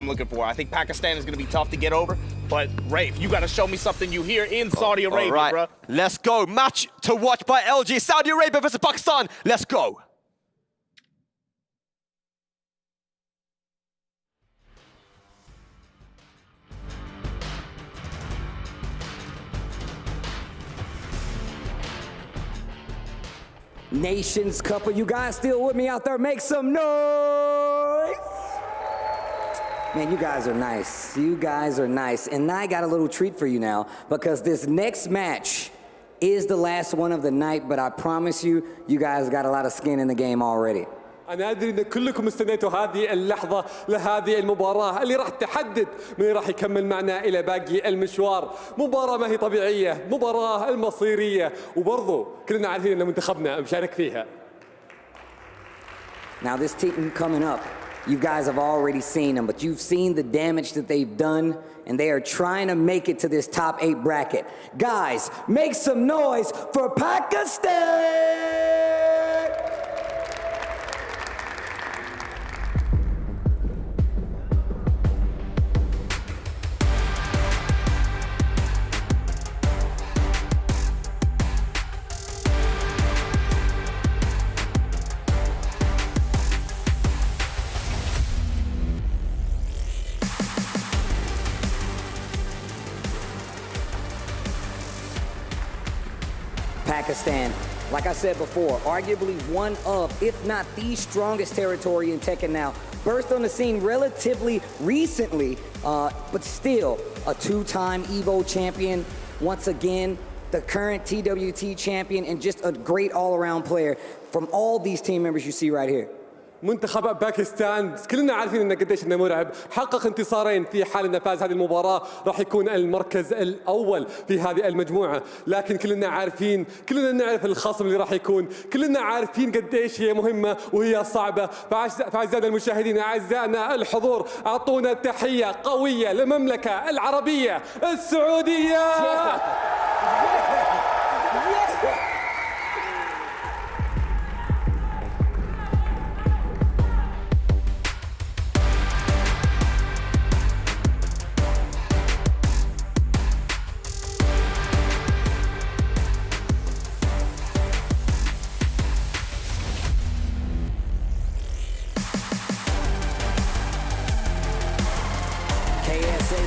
I'm looking for. I think Pakistan is going to be tough to get over, but Rafe, you got to show me something you hear in Saudi Arabia, all right. bro. Let's go. Match to watch by LG. Saudi Arabia versus Pakistan. Let's go. Nations Cup, are you guys still with me out there? Make some noise! Man, you guys are nice. You guys are nice. And I got a little treat for you now, because this next match is the last one of the night, but I promise you, you guys got a lot of skin in the game already. أنا أدري إن كلكم استنيتوا هذه اللحظة لهذه المباراة اللي راح تحدد من راح يكمل معنا إلى باقي المشوار. مباراة ما هي طبيعية، مباراة المصيرية، وبرضو كلنا عارفين إن منتخبنا مشارك فيها. Now this team coming up, you guys have already seen them, but you've seen the damage that they've done, and they are trying to make it to this top 8 bracket. Guys, make some noise for Pakistan! Pakistan, like I said before, arguably one of, if not the strongest territory in Tekken now. Burst on the scene relatively recently, but still a 2-time EVO champion. Once again, the current TWT champion and just a great all-around player from all these team members you see right here. منتخب باكستان كلنا عارفين انه قديش انه مرعب، حقق انتصارين في حال انه فاز هذه المباراه راح يكون المركز الاول في هذه المجموعه، لكن كلنا عارفين، كلنا نعرف الخصم اللي راح يكون، كلنا عارفين قديش هي مهمه وهي صعبه. فاعزائنا المشاهدين، اعزائنا الحضور، اعطونا تحيه قويه للمملكه العربيه السعوديه.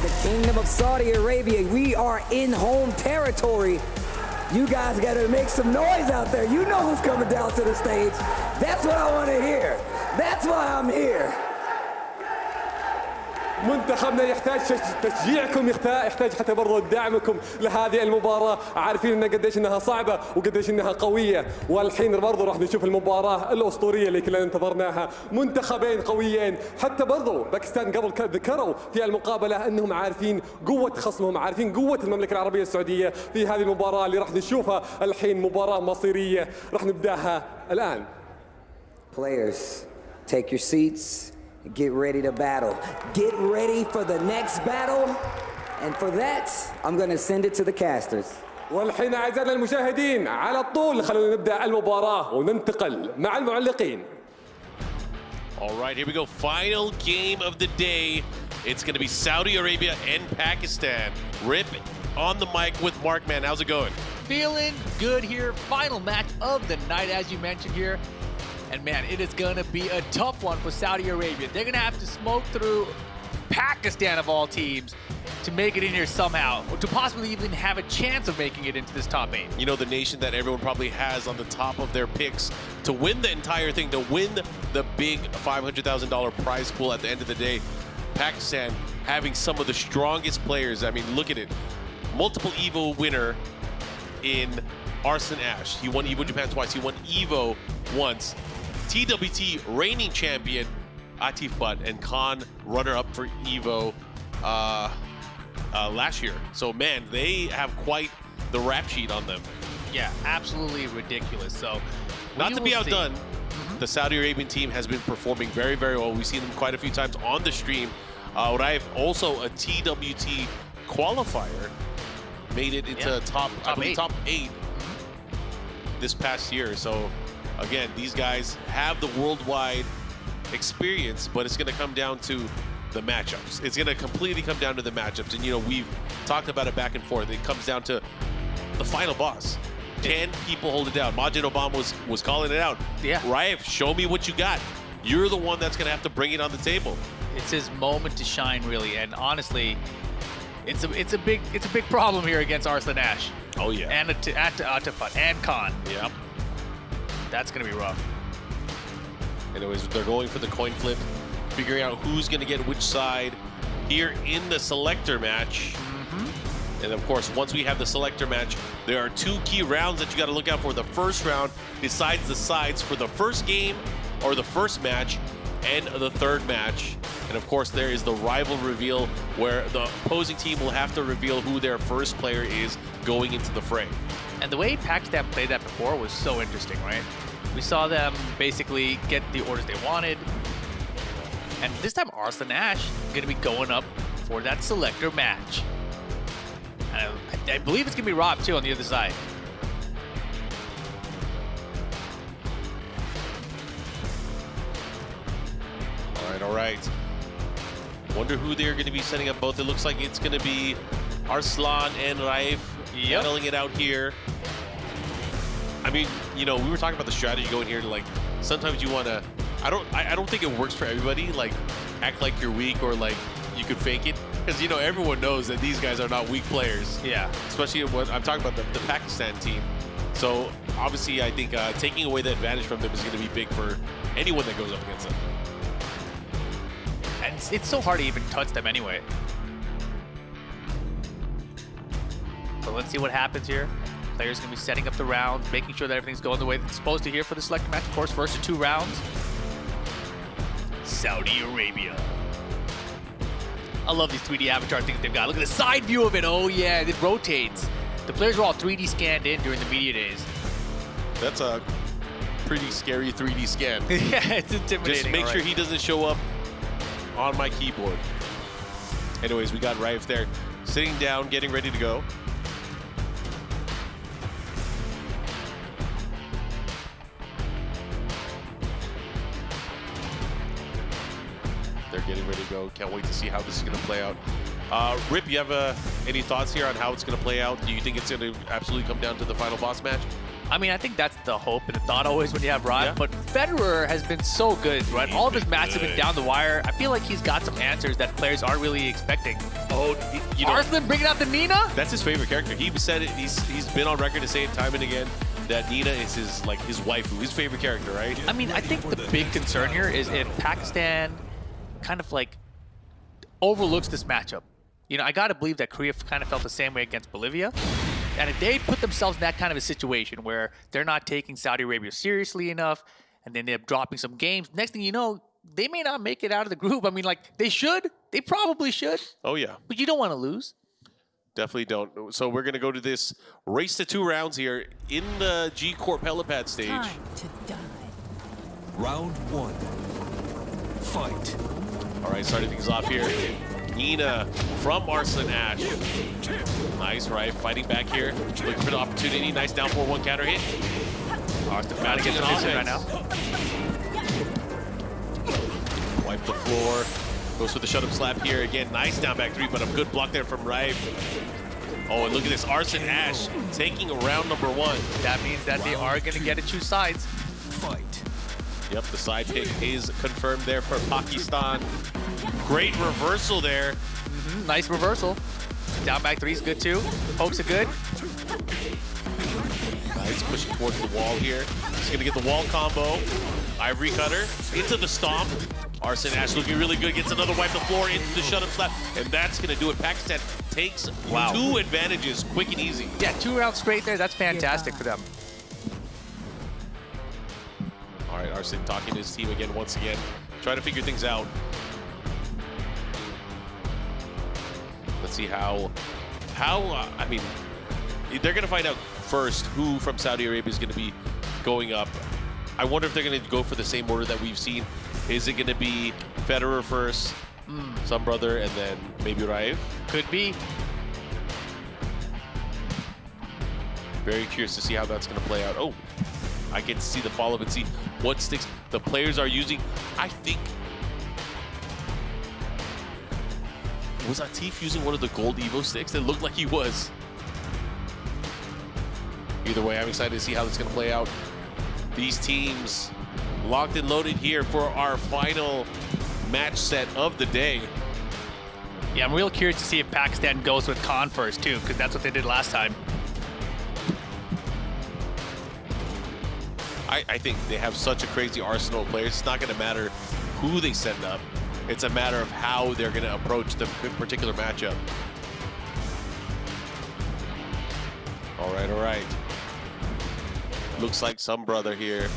The Kingdom of Saudi Arabia, we are in home territory. You guys gotta make some noise out there. You know who's coming down to the stage. That's what I wanna hear. That's why I'm here. منتخبنا يحتاج تشجيعكم، يحتاج حتى برضو دعمكم لهذه المباراة. عارفين إن قديش إنها صعبة وقديش إنها قوية، والحين برضو راح نشوف المباراة الأسطورية اللي كلنا انتظرناها. منتخبين قويين، حتى برضو باكستان قبل ذكروا في المقابلة أنهم عارفين قوة خصمهم، عارفين قوة المملكة العربية السعودية في هذه المباراة اللي راح نشوفها الحين. مباراة مصيرية راح نبداها الآن. Players, take your seats. Get ready to battle. Get ready for the next battle. And for that, I'm going to send it to the casters. والحين أعزائنا المشاهدين على طول خلونا نبدأ المباراة وننتقل مع المعلقين. All right, here we go. Final game of the day. It's going to be Saudi Arabia and Pakistan. Rip on the mic with Mark, man. How's it going? Feeling good here. Final match of the night, as you mentioned here. And man, it is gonna be a tough one for Saudi Arabia. They're gonna have to smoke through Pakistan of all teams to make it in here somehow, or to possibly even have a chance of making it into this top 8. You know, the nation that everyone probably has on the top of their picks to win the entire thing, to win the big $500,000 prize pool at the end of the day. Pakistan having some of the strongest players. I mean, look at it. Multiple EVO winner in Arson Ash. He won EVO Japan twice. He won EVO once. TWT reigning champion Atif Butt, and Khan runner-up for EVO last year. So man, they have quite the rap sheet on them. Yeah, absolutely ridiculous. So not to be outdone, the Saudi Arabian team has been performing very, very well. We've seen them quite a few times on the stream. Raif, also a TWT qualifier, made it into top 8 this past year. So again, these guys have the worldwide experience, but it's going to come down to the matchups. It's going to completely come down to the matchups. And, you know, we've talked about it back and forth. It comes down to the final boss. Can people hold it down? Majid Obama was calling it out. Yeah. RIYADH, show me what you got. You're the one that's going to have to bring it on the table. It's his moment to shine, really. And honestly, it's a big problem here against Arslan Ash. Oh, yeah. And Autobotzz and Khan. Yep. That's going to be rough. Anyways, they're going for the coin flip, figuring out who's going to get which side here in the selector match. And of course, once we have the selector match, there are 2 key rounds that you got to look out for. The first round decides the sides for the first game or the first match and the third match. And of course, there is the rival reveal where the opposing team will have to reveal who their first player is going into the fray. And the way Pakistan played that before was so interesting, right? We saw them basically get the orders they wanted. And this time, Arslan Ash going to be going up for that selector match. And I believe it's going to be Rob, too, on the other side. All right. Wonder who they're going to be setting up both. It looks like it's going to be Arslan and RIYADH handling it out here. I mean, you know, we were talking about the strategy going here to, like, sometimes you want to, I don't think it works for everybody, like, act like you're weak or, like, you could fake it. Because, you know, everyone knows that these guys are not weak players. Yeah. Especially when I'm talking about the Pakistan team. So, obviously, I think taking away the advantage from them is going to be big for anyone that goes up against them. And it's so hard to even touch them anyway. So let's see what happens here. Players going to be setting up the rounds, making sure that everything's going the way it's supposed to here for the selector match. Of course, first of 2 rounds. Saudi Arabia. I love these 3D avatar things they've got. Look at the side view of it. Oh, yeah, it rotates. The players were all 3D scanned in during the media days. That's a pretty scary 3D scan. Yeah, it's intimidating. Just make sure he doesn't show up on my keyboard. Anyways, we got RIYADH there, sitting down, getting ready to go. They're getting ready to go. Can't wait to see how this is going to play out. Rip, you have any thoughts here on how it's going to play out? Do you think it's going to absolutely come down to the final boss match? I mean, I think that's the hope and the thought always when you have Rod. Yeah. But Federer has been so good, right? All of his matches have been down the wire. I feel like he's got some answers that players aren't really expecting. Oh, you know, Arslan bringing out the Nina? That's his favorite character. He said it. He's been on record to say it time and again that Nina is his waifu, his favorite character, right? I mean, I think the big concern here is if Pakistan kind of like overlooks this matchup. You know, I got to believe that Korea kind of felt the same way against Bolivia. And if they put themselves in that kind of a situation where they're not taking Saudi Arabia seriously enough, and then they're dropping some games, next thing you know, they may not make it out of the group. I mean, like, they should. They probably should. Oh, yeah. But you don't want to lose. Definitely don't. So we're going to go to this race to 2 rounds here in the G Corp helipad stage. Time to die. Round 1. Fight. All right, starting things off here. Nina from Arslan Ash. Nice, right? Fighting back here. Looking for the opportunity. Nice down 4-1 counter hit. Gotta get the vision right now. Wipe the floor. Goes for the shut-up slap here. Again, nice down back 3, but a good block there from RIYADH. Oh, and look at this. Arslan Ash taking round number 1. That means that they are going to get to choose sides. Fight. Yep, the side pick is confirmed there for Pakistan. Great reversal there. Nice reversal. Down back 3 is good too. Pokes are good. Nice, pushing towards the wall here. He's gonna get the wall combo. Ivory cutter into the stomp. Arslan Ash looking really good. Gets another wipe the floor into the shut-up slap. And that's gonna do it. Pakistan takes 2 advantages, quick and easy. Yeah, 2 rounds straight there. That's fantastic for them. All right, Arslan talking to his team again, once again. Trying to figure things out. Let's see how I mean, they're going to find out first who from Saudi Arabia is going to be going up. I wonder if they're going to go for the same order that we've seen. Is it going to be Federer first, some brother, and then maybe RIYADH? Could be. Very curious to see how that's going to play out. Oh, I get to see the follow-up and see what sticks the players are using. I think Was Atif using one of the gold Evo sticks? It looked like he was. Either way, I'm excited to see how this is going to play out. These teams locked and loaded here for our final match set of the day. Yeah, I'm real curious to see if Pakistan goes with Khan first too, because that's what they did last time. I think they have such a crazy arsenal of players. It's not going to matter who they send up. It's a matter of how they're going to approach the particular matchup. All right, all right. Looks like some brother here.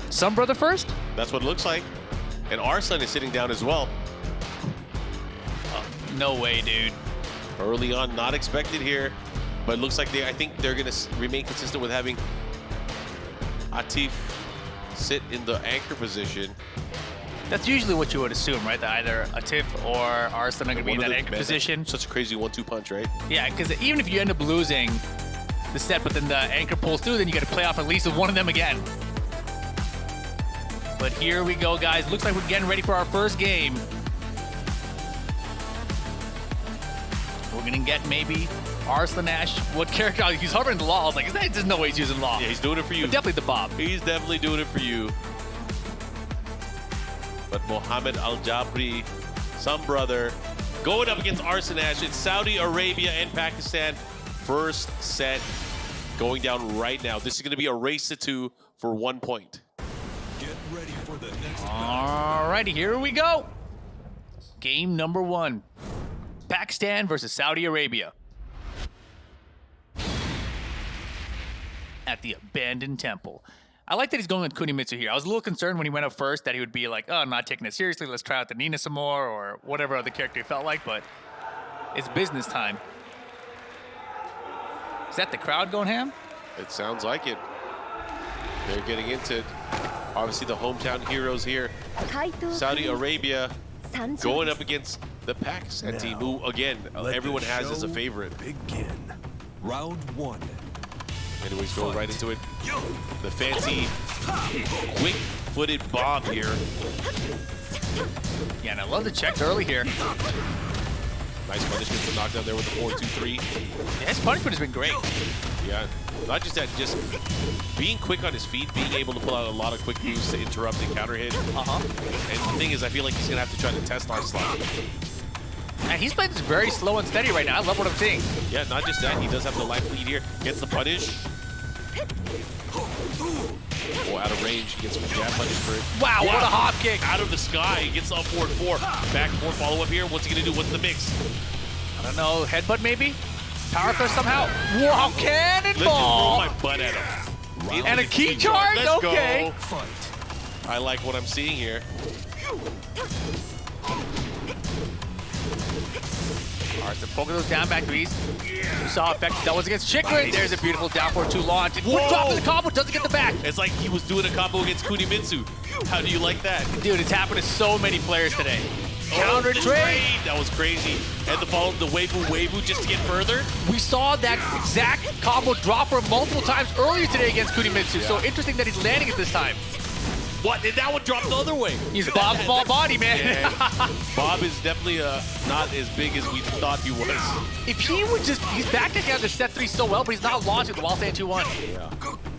Some brother first? That's what it looks like. And Arslan is sitting down as well. No way, dude. Early on, not expected here. But it looks like I think they're going to remain consistent with having Atif sit in the anchor position. That's usually what you would assume, right? That either Atif or Arslan are going to be in that anchor position. Such a crazy 1-2 punch, right? Yeah, because even if you end up losing the set, but then the anchor pulls through, then you got to play off at least with one of them again. But here we go, guys. Looks like we're getting ready for our first game. We're going to get maybe Arslan Ash. What character? He's hovering the law. I was like, there's no way he's using law. Yeah, he's doing it for you. But definitely the Bob. He's definitely doing it for you. But Mohammed Al Jabri, some brother, going up against Arslan Ash. It's Saudi Arabia and Pakistan. First set going down right now. This is going to be a race to 2 for 1 point. Get ready for the next Alrighty, here we go. Game number 1. Pakistan versus Saudi Arabia. At the abandoned temple. I like that he's going with Kunimitsu here. I was a little concerned when he went up first that he would be like, oh, I'm not taking it seriously. Let's try out the Nina some more or whatever other character he felt like, but it's business time. Is that the crowd going ham? It sounds like it. They're getting into it. Obviously the hometown heroes here. Saudi Arabia going up against the Pakistan team, who, again, everyone has as a favorite. begin. Round 1. Anyways, going right into it. The fancy, quick-footed bomb here. Yeah, and I love the check early here. Nice punishment to knock down there with the 4-2-3. Yeah, his punishment has been great. Yeah, not just that, just being quick on his feet, being able to pull out a lot of quick moves to interrupt and counter hit. And the thing is, I feel like he's gonna have to try to test Arslan. And he's playing this very slow and steady right now. I love what I'm seeing. Yeah, not just that, he does have the life lead here. Gets the punish. Oh, out of range, he gets some jab punish for it. Wow, what a hop kick. Out of the sky, he gets the up forward 4. Back 4 follow up here. What's he gonna do? What's the mix? I don't know, headbutt maybe? Power thrust somehow. Wow, Let's just cannonball! throw my butt at him. And a key charge? Let's Okay. go. Fight. I like what I'm seeing here. Arslan poking those down back threes. You saw effective. That was against Chikrin. There's a beautiful down forward 2 launch. Would drop in the combo, doesn't get the back. It's like he was doing a combo against Kunimitsu. How do you like that? Dude, it's happened to so many players today. Counter the trade. That was crazy. And the follow, the Weibu just to get further. We saw that exact combo drop for him multiple times earlier today against Kunimitsu. So interesting that he's landing it this time. What? And that one dropped the other way. He's Bob's small body, man. Yeah. Bob is definitely not as big as we thought he was. If he would just, he's back together set 3 so well, but he's not launching the wall stand 2-1. Yeah.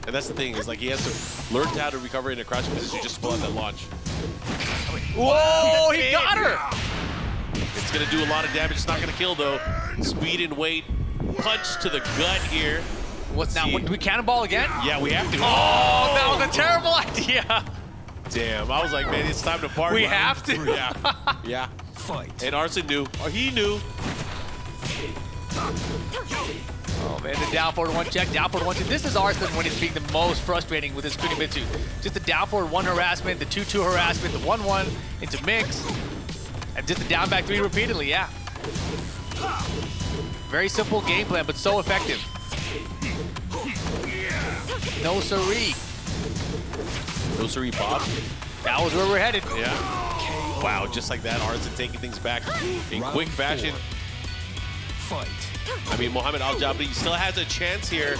And that's the thing, is like he has to learn how to recover in a crouching position just to pull out that launch. Whoa, he got her! It's gonna do a lot of damage. It's not gonna kill though. Speed and weight. Punch to the gut here. What's now? Do we cannonball again? Yeah, we have to. Oh, that was a terrible idea. Damn, I was like, man, it's time to party. We have to. Yeah, yeah. Fight. And Arslan knew. Or he knew. Oh man, the down forward 1 check, down forward 1 2. This is Arslan when he's being the most frustrating with his Kunimitsu. Just the down forward 1 harassment, the 2-2 harassment, the 1-1 into mix, and just the down back 3 repeatedly, yeah. Very simple game plan, but so effective. No siree. No siree, Bob. That was where we're headed. Yeah. Wow, just like that, Arslan taking things back in quick fashion. Fight. I mean, Mohammed Al Jabri still has a chance here.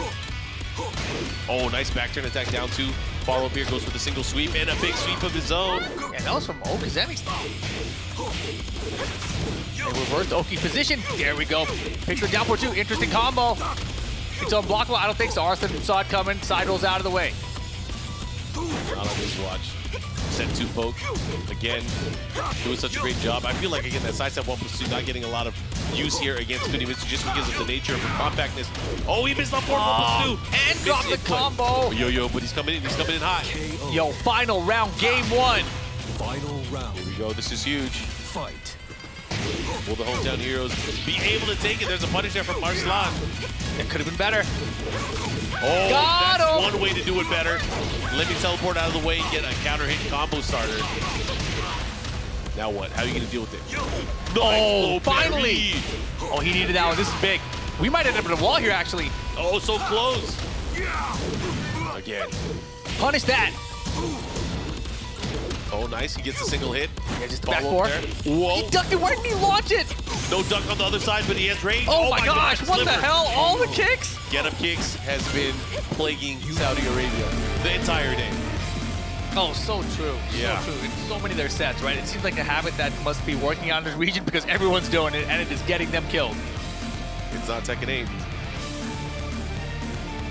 Oh, nice back turn attack down 2. Follow-up here goes with a single sweep and a big sweep of his own. Yeah, that was from Okazemi. They reversed Oki's position. There we go. Picks down for 2. Interesting combo. It's unblockable. I don't think so. Arslan saw it coming. Side rolls out of the way. Not on this watch. Set 2 poke. Again, doing such a great job. I feel like, again, that side step 1+2 not getting a lot of use here against Kunimitsu just because of the nature of her compactness. Oh, he missed on 4+2. And dropped the combo. Yo, but he's coming in hot. Yo, final round, game 1. Final round. Here we go. This is huge. Fight. Will the hometown heroes be able to take it? There's a punish there from Arslan. That could have been better. Oh, Got that's him. one way to do it better. Let me teleport out of the way and get a counter hit combo starter. Now what? How are you going to deal with it? Oh, Nice, finally. Oh, he needed that one. This is big. We might end up in a wall here, actually. Oh, so close. Again. Punish that. Oh, nice. He gets a single hit. Yeah, just back Follow four. up there. Whoa. He ducked it. Why didn't he launch it? No dunk on the other side, but he has range. Oh, my gosh. What sliver. the hell? All the kicks? Get up kicks has been plaguing Saudi Arabia the entire day. Oh, so true. Yeah. So true. In so many of their sets, right? It seems like a habit that must be working on this region because everyone's doing it and it is getting them killed. It's not Tekken 8.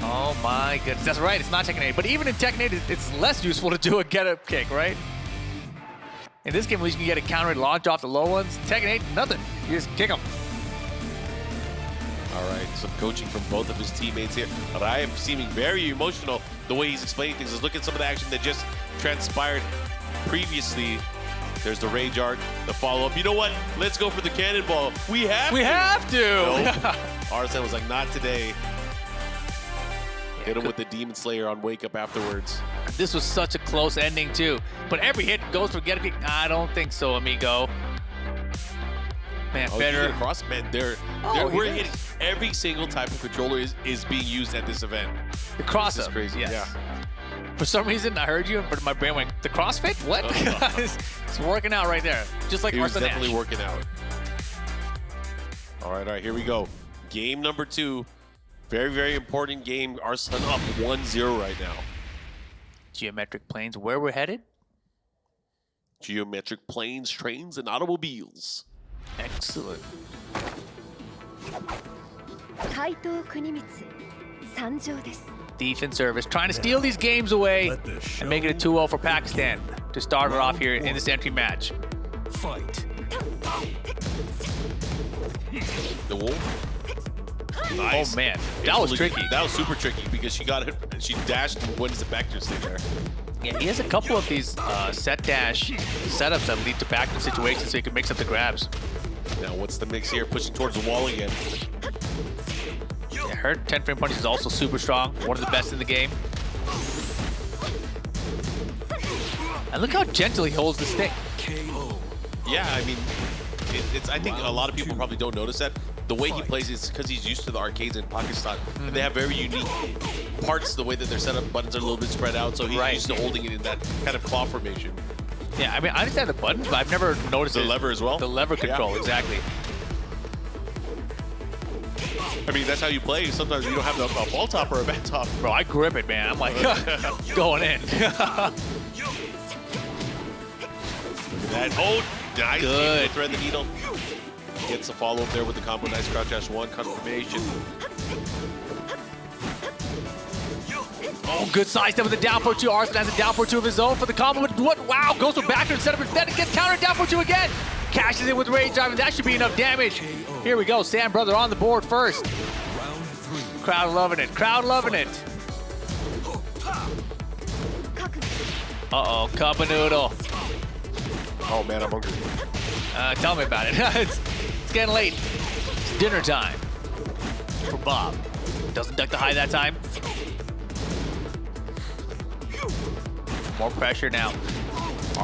Oh my goodness. That's right. It's not Tekken 8. But even in Tekken 8, it's less useful to do a get-up kick, right? In this game, at least you can get a counter launch off the low ones. Tekken 8, nothing. You just kick them. All right, some coaching from both of his teammates here. RIYADH seeming very emotional the way he's explaining things. Let's look at some of the action that just transpired previously. There's the rage art, the follow-up. You know what? Let's go for the cannonball. We have to. No. Arslan was like, not today. Hit him with the Demon Slayer on Wake Up afterwards. This was such a close ending, too. But every hit goes for get a kick. I don't think so, amigo. Man, Oh, better. across, man, we're hitting every single type of controller is being used at this event. The cross This is up. crazy. Yes. Yeah. For some reason, I heard you, but my brain went, the CrossFit? What? It's working out right there. Just like He was Arslan definitely Ash. working out. All right, here we go. Game number 2. Very, very important game. Arslan up 1-0 right now. Geometric planes, where we're headed? Geometric planes, trains, and automobiles. Excellent. 怪盗国光参上です Defense service, trying to steal these games away Let the show and make it a 2-0 for Pakistan to start it off here in this entry match. Fight. The wolf. Nice. Oh man, that was tricky. That was super tricky because she got it. She dashed and went back to stay there. Yeah, he has a couple of these set dash setups that lead to backdoor situations so he can mix up the grabs. Now what's the mix here? Pushing towards the wall again. Yeah, her 10 frame punch is also super strong, one of the best in the game. And look how gentle he holds the stick. KO. Yeah, I mean, I think a lot of people probably don't notice that. The way he plays is because he's used to the arcades in Pakistan. And they have very unique parts, the way that they're set up. Buttons are a little bit spread out, so he's used to holding it in that kind of claw formation. Yeah, I mean, I understand the buttons, but I've never noticed The lever as well? The lever control, Yeah. exactly. I mean, that's how you play. Sometimes you don't have a ball top or a bat top. Bro, I grip it, man. I'm like, going in. That, oh, nice. Good. Thread the needle. Gets a follow-up there with the combo. Nice crouch dash 1 confirmation. Oh, good side step with the down for 2. Arslan has a down for 2 of his own for the combo. But what? Wow, goes for backward setup instead. It gets countered down for 2 again. Cashes in with rage drive, and that should be enough damage. Here we go. Sam Brother on the board first. Round 3. Crowd loving it. Crowd loving it. Uh-oh, cup of noodle. Oh, man, I'm hungry. Tell me about it. It's getting late. It's dinner time for Bob. Doesn't duck the high that time. More pressure now.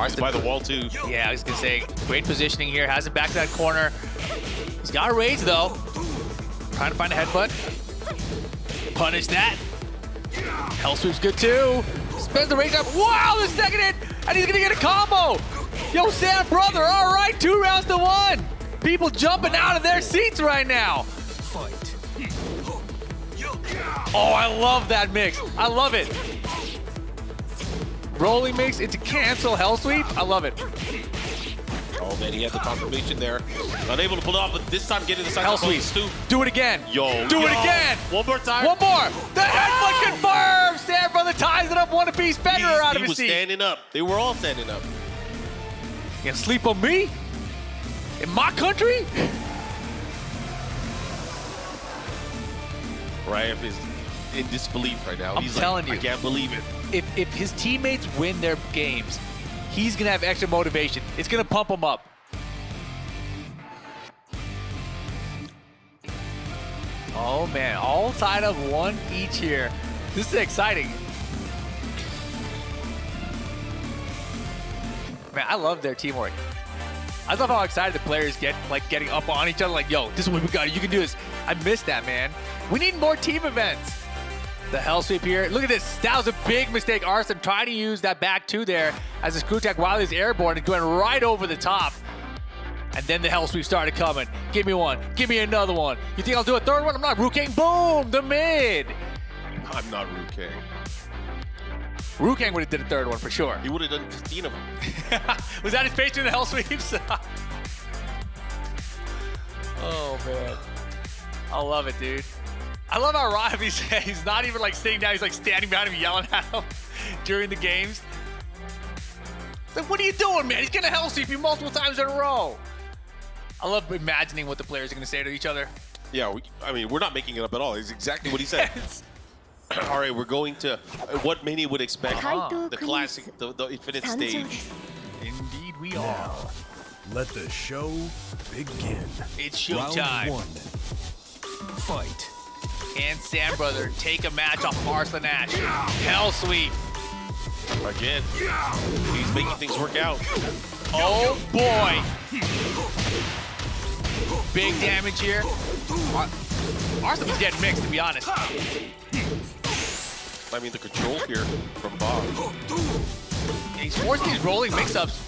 He's by the wall, too. Yeah, I was gonna say, great positioning here. Has it back to that corner. He's got a rage though. Trying to find a headbutt. Punish that. Hell sweep's good too. Spends the rage up. Wow, the second hit, and he's gonna get a combo. Yo, Sam Brother, all right, 2 rounds to 1. People jumping out of their seats right now. Fight. Oh, I love that mix. I love it. rolling mix into cancel hell sweep. I love it. Oh man, he had the confirmation there. Unable to pull it off, but this time getting the side Hell sweep. sweep. Do it again. Do it again. One more time. One more. The headbutt confirms. Sam Brother ties it up. One apiece. Federer out of his seat. He was standing up. They were all standing up. You gonna sleep on me? In my country? Ryan is in disbelief right now. I'm He's telling like, you. I can't believe it. If his teammates win their games, he's gonna have extra motivation. It's gonna pump him up. Oh man, all tied up one each here. This is exciting. Man, I love their teamwork. I love how excited the players get, like getting up on each other, like, yo, this is what we got, you can do this. I miss that, man. We need more team events. The hell sweep here. Look at this. That was a big mistake. Arslan trying to use that back two there as a screw attack while he's airborne and going right over the top. And then the hell sweep started coming. Give me one. Give me another one. You think I'll do a third one? I'm not. Rukang, boom, the mid. I'm not Rukang. Rukang would have did a third one for sure. He would have done 15 of them. Was that his pace in the hell sweeps? Oh, man. I love it, dude. I love how Rive, he's not even like sitting down, he's like standing behind him yelling at him during the games. It's like, what are you doing, man? He's gonna hell sweep you multiple times in a row. I love imagining what the players are gonna say to each other. Yeah, I mean, we're not making it up at all. It's exactly what he said. All right, we're going to what many would expect. The classic, the infinite stage. Indeed we are. Let the show begin. It's Round showtime. 1. Fight. Can Sam Brother take a match off Arslan Ash? Hell sweep. Again, he's making things work out. Oh boy. Big damage here. Arslan was getting mixed, to be honest. I mean, the control here from Bob. He's forcing these rolling mix-ups.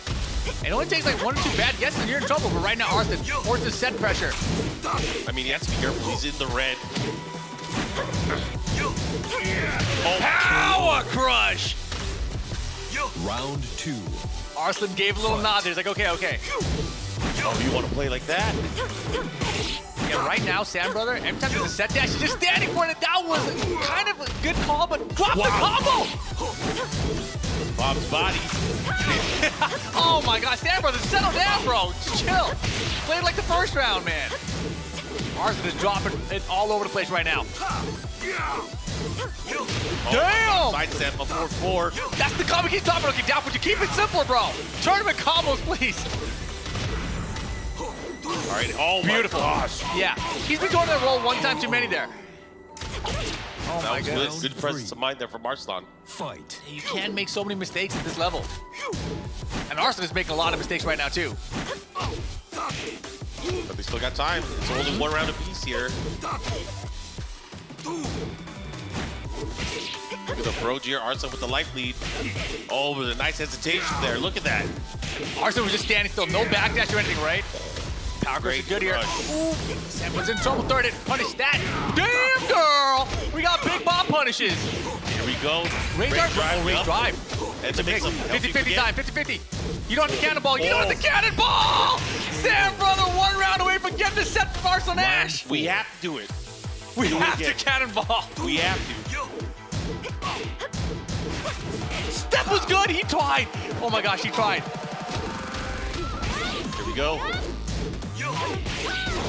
It only takes like one or two bad guesses and you're in trouble, but right now Arslan forces set pressure. I mean, he has to be careful. He's in the red. Power crush! Round 2. Arslan gave a little nod there. He's like, okay, okay. Oh, you want to play like that? Yeah, right now, Sam Brother, every time there's a set dash, he's just standing for it. That was kind of a good call, but drop the combo! Bob's body. Oh my God, Sam Brother, settle down, bro. Just chill. Play it like the first round, man. Arslan is dropping it all over the place right now. Damn! Side step, a 4-4. That's the combo he's dropping. Okay, down, but you keep it simpler, bro. Tournament combos, please. All right, oh Beautiful. My gosh. Yeah, he's been going to that roll one time too many there. Oh That my was goodness. good presence of mind there from Arslan. Fight. You can't make so many mistakes at this level. And Arslan is making a lot of mistakes right now, too. But they still got time. It's only one round apiece here. Look at the approach here. Arslan with the life lead. Oh, with a nice hesitation there. Look at that. Arslan was just standing still. No backdash or anything, right? Power crush is good here. Ooh, Sam was in trouble. Third it. Punish that. Damn, girl. We got Big Bob punishes. Here we go. Ring drive. Ring up. drive. It's a mix of 50-50 time. 50-50. You don't have the cannonball. You don't have the cannonball. Sam Brother one round away from getting the set from Arslan Ash. We have to do it. We Do it have to again. cannonball. We have to. Step was good. He tried. Oh my gosh, he tried. Here we go.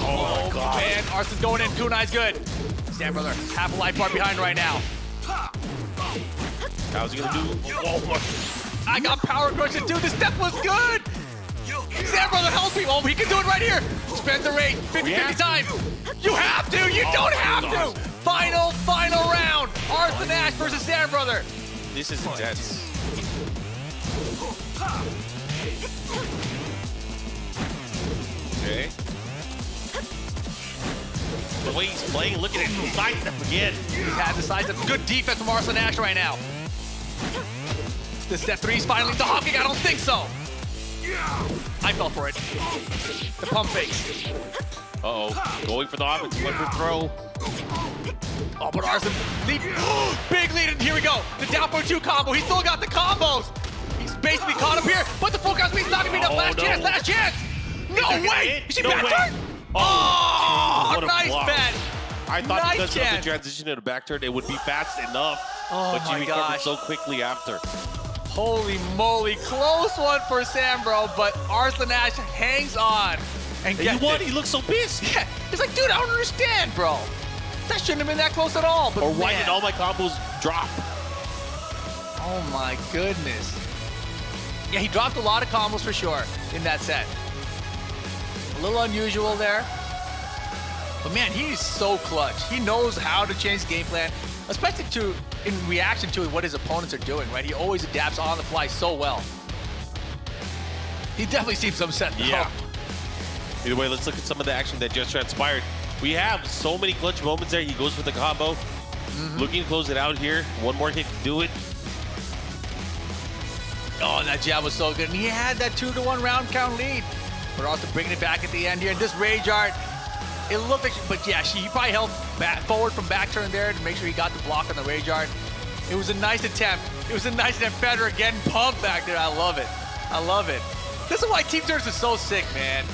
Oh God. Man, Arslan's going in. Kunai's good. Sam Brother, half a life bar behind right now. How's he gonna do? Oh, I got power crushes too. The step was good. Sam Brother help me. Oh, he can do it right here. Spend the rate. 50-50 time. You have to. You don't have to. Final round. Arslan Ash versus Sam Brother. this is intense. Okay. The way he's playing, look at it. Side step again. He had the side step. Good defense from Arslan Ash right now. The step 3's finally the hawking. I don't think so. I fell for it. The pump fakes. Uh-oh. Going for the offense. Went for throw. Oh, but Arson, lead, big lead, and here we go. The down for 2 combo. He still got the combos. He's basically caught up here, but the full cast speed's not gonna be enough. Last chance, last chance. No way! Is she back turn? Oh, what a nice block. bet. I thought Nice because chance. of the transition to the back turn, it would be fast enough. Oh but my she recovered gosh. so quickly after. Holy moly, close one for Sam, bro, but Arslan Ash hangs on. And And you gets won, it. he looks so pissed. Yeah, he's like, dude, I don't understand, bro. That shouldn't have been that close at all. But Or why man. did all my combos drop? Oh my goodness. Yeah, he dropped a lot of combos for sure in that set. A little unusual there. But man, he's so clutch. He knows how to change game plan, especially in reaction to what his opponents are doing, right? He always adapts on the fly so well. He definitely seems upset though. Yeah. Either way, let's look at some of the action that just transpired. We have so many clutch moments there. He goes for the combo. Looking to close it out here. One more hit to do it. Oh, that jab was so good. And he had that 2-to-1 round count lead. But also bringing it back at the end here. And this rage art, it looked like, but yeah, he probably held back forward from back turn there to make sure he got the block on the rage art. It was a nice attempt. It was a nice attempt. Federer getting pumped back there. I love it. I love it. This is why team tournaments are so sick, man.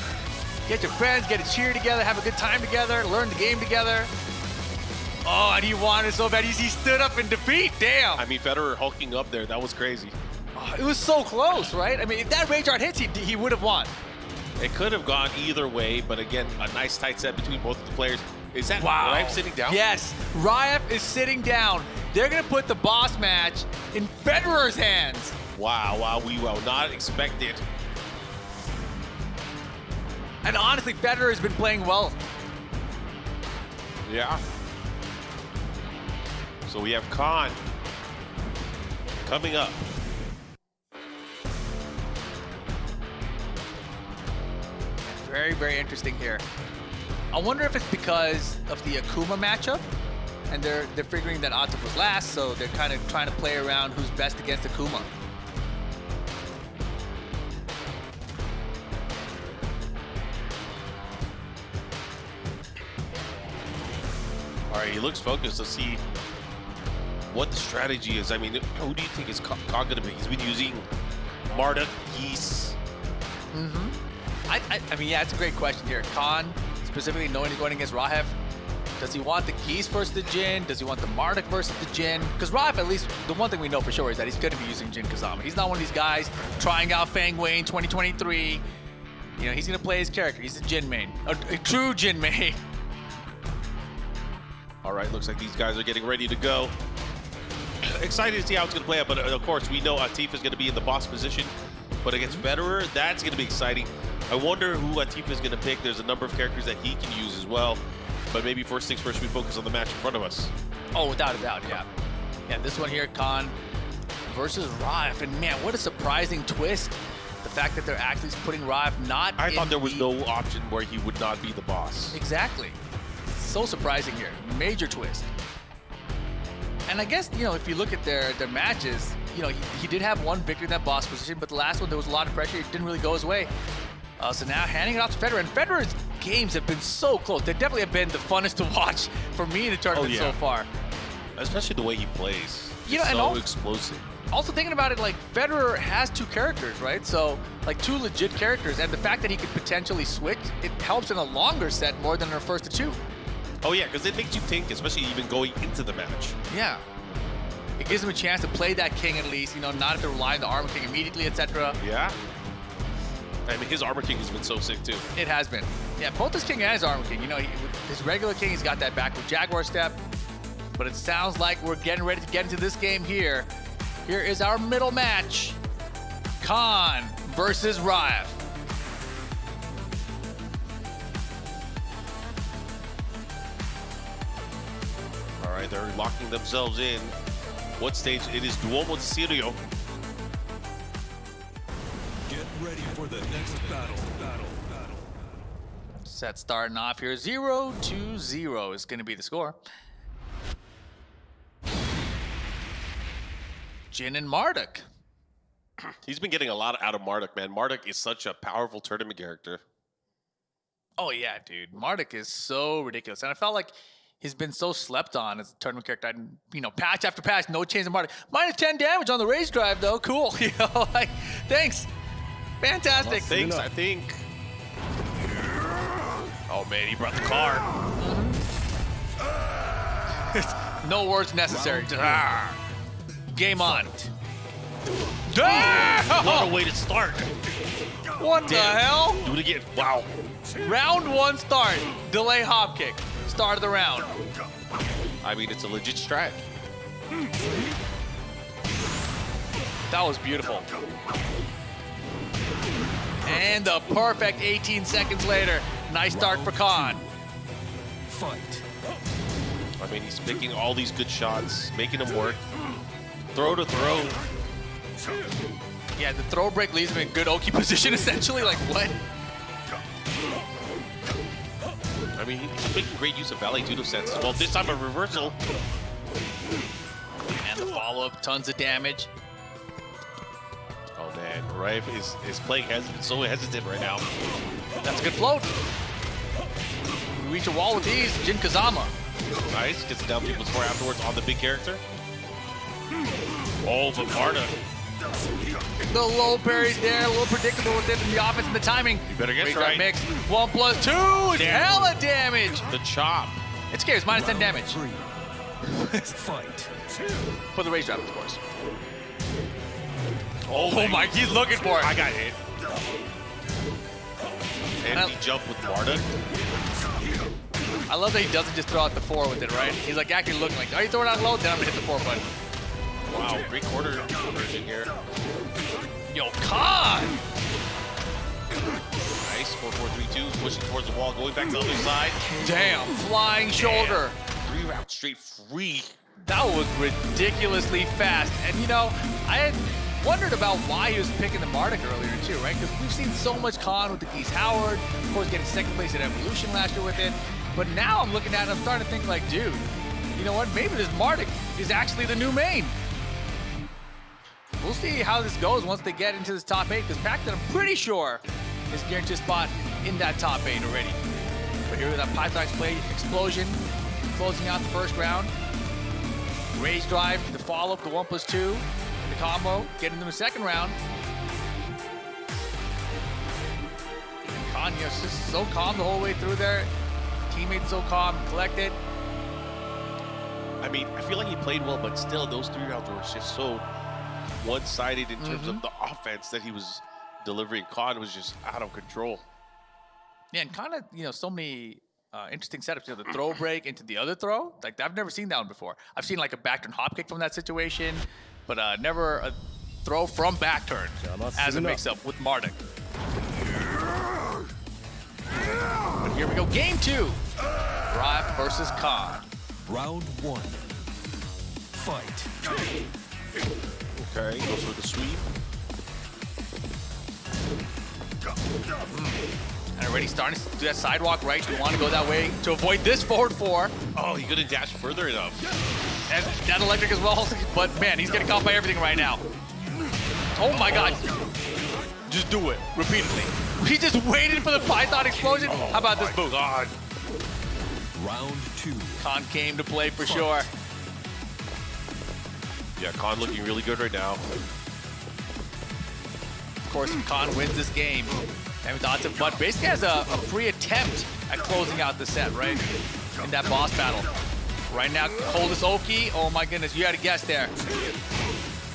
Get your friends, get a cheer together, have a good time together, learn the game together. Oh, and he wanted so bad. He stood up in defeat. Damn. I mean, Federer hulking up there. That was crazy. Oh, it was so close, right? I mean, if that rage art hits, he would have won. It could have gone either way, but again, a nice tight set between both of the players. Is that Rife sitting down? Yes, RIYADH is sitting down. They're gonna put the boss match in Federer's hands. Wow, we will not expect it. And honestly, Federer has been playing well. Yeah. So we have Khan coming up. Very, very interesting here. I wonder if it's because of the Akuma matchup, and they're figuring that Autobotzz last, so they're kind of trying to play around who's best against Akuma. All right, he looks focused. Let's see what the strategy is. I mean, who do you think is Khan going to be? He's been using Marduk, Geese. I mean, yeah, it's a great question here. Khan, specifically knowing he's going against RIYADH, does he want the Geese versus the Jin? Does he want the Marduk versus the Jin? Because RIYADH, at least, the one thing we know for sure is that he's going to be using Jin Kazama. He's not one of these guys trying out Fang Wei in 2023. You know, he's going to play his character. He's a Jin main, a true Jin main. All right, looks like these guys are getting ready to go. Excited to see how it's going to play out, but of course, we know Atif is going to be in the boss position. But against Federer, that's going to be exciting. I wonder who Atif is going to pick. There's a number of characters that he can use as well. But maybe first things first, we focus on the match in front of us. Oh, without a doubt, yeah. Yeah, this one here, Khan versus RIYADH. And man, what a surprising twist. The fact that they're actually putting RIYADH not I thought in there was the- no option where he would not be the boss. Exactly. So surprising here. Major twist. And I guess, you know, if you look at their matches, you know, he did have one victory in that boss position, but the last one, there was a lot of pressure. It didn't really go his way. So now handing it off to Federer. And Federer's games have been so close. They definitely have been the funnest to watch for me in the tournament so far. Especially the way he plays. You know, It's and so also- explosive. Also thinking about it, like, Federer has two characters, right? So, like, two legit characters. And the fact that he could potentially switch, it helps in a longer set more than our first to two. Oh yeah, because it makes you think, especially even going into the match. Yeah. It gives him a chance to play that king at least, you know, not have to rely on the Armor King immediately, etc. Yeah. I mean, his Armor King has been so sick too. It has been. Yeah, both his king and his Armor King. You know, his regular king, he's got that back with Jaguar Step. But it sounds like we're getting ready to get into this game here. Here is our middle match. Khan versus RIYADH. All right, they're locking themselves in. What stage? It is Duomo Serio. Get ready for the next battle. Set starting off here. 0-0 is going to be the score. Jin and Marduk. He's been getting a lot out of Marduk, man. Marduk is such a powerful tournament character. Oh, yeah, dude. Marduk is so ridiculous. And I felt like He's been so slept on as a tournament character. You know, patch after patch, no change in Marty. Minus 10 damage on the rage drive, though. Cool. You know, like, thanks. Fantastic. Thanks, I think. Oh, man, he brought the car. No words necessary. Just, game on. What a way to start. What the hell? Do it again. Wow. Round 1 start. Delay hop kick. Start of the round. I mean, it's a legit strat. That was beautiful. And the perfect 18 seconds later. Nice start for Khan. Fight. I mean, he's picking all these good shots, making them work. Throw to throw. Yeah, the throw break leaves him in good Oki position, essentially. Like, what? I mean, he's making great use of Valley Judo sets as well. This time a reversal. And the follow-up, tons of damage. Oh man, Rife is playing so hesitant right now. That's a good float. We reach a wall with these. Jin Kazama. Nice, gets down people's four afterwards on the big character. Oh, but Marta. The low parries there, a little predictable with it in the offense and the timing. You better get Rage right. Mix. 1+2. Hella damage. The chop. It scares. Minus 10 damage. 3. Fight. For the rage drive, of course. Oh my, he's looking for it. I got hit. And he jumped with Marta. I love that he doesn't just throw out the 4 with it, right? He's like actually looking like, are you throwing out low? Then I'm gonna hit the 4 button. Wow, 3/4 conversion here. Yo, Khan! Nice, 4-4-3-2, pushing towards the wall, going back to the other side. Damn, flying shoulder. 3 rounds straight free. That was ridiculously fast. And you know, I had wondered about why he was picking the Marduk earlier too, right? Because we've seen so much Khan with the Geese Howard, of course getting second place at Evolution last year with it. But now I'm looking at it, I'm starting to think like, dude, you know what? Maybe this Marduk is actually the new main. We'll see how this goes once they get into this top 8, because Pac-Man, I'm pretty sure, is guaranteed a spot in that top 8 already. But here with that Python explosion, closing out the first round. Rage drive, the follow-up, the 1+2, and the combo, getting them the second round. And Khan, you know, just so calm the whole way through there. Teammates so calm, collected. I mean, I feel like he played well, but still, those 3 rounds were just so one-sided in terms of the offense that he was delivering. Khan was just out of control. Yeah, and kind of, you know, so many interesting setups. You know, the throw break into the other throw. Like, I've never seen that one before. I've seen like a back turn hop kick from that situation, but never a throw from back turn as a mix-up with Marduk. But here we go, game 2. Riot versus Khan. Round 1. Fight. Okay, goes for the sweep. And already starting to do that sidewalk right. You want to go that way to avoid this forward 4. Oh, he couldn't dash further enough. And that electric as well. But man, he's getting caught by everything right now. Oh my God. Just do it repeatedly. He just waited for the Python explosion. How about this boost? God. Round 2. Khan came to play for sure. Yeah, Khan looking really good right now. Of course, if Khan wins this game, but basically has a free attempt at closing out the set, right? In that boss battle. Right now, coldest Oki. Oh my goodness, you had a guess there.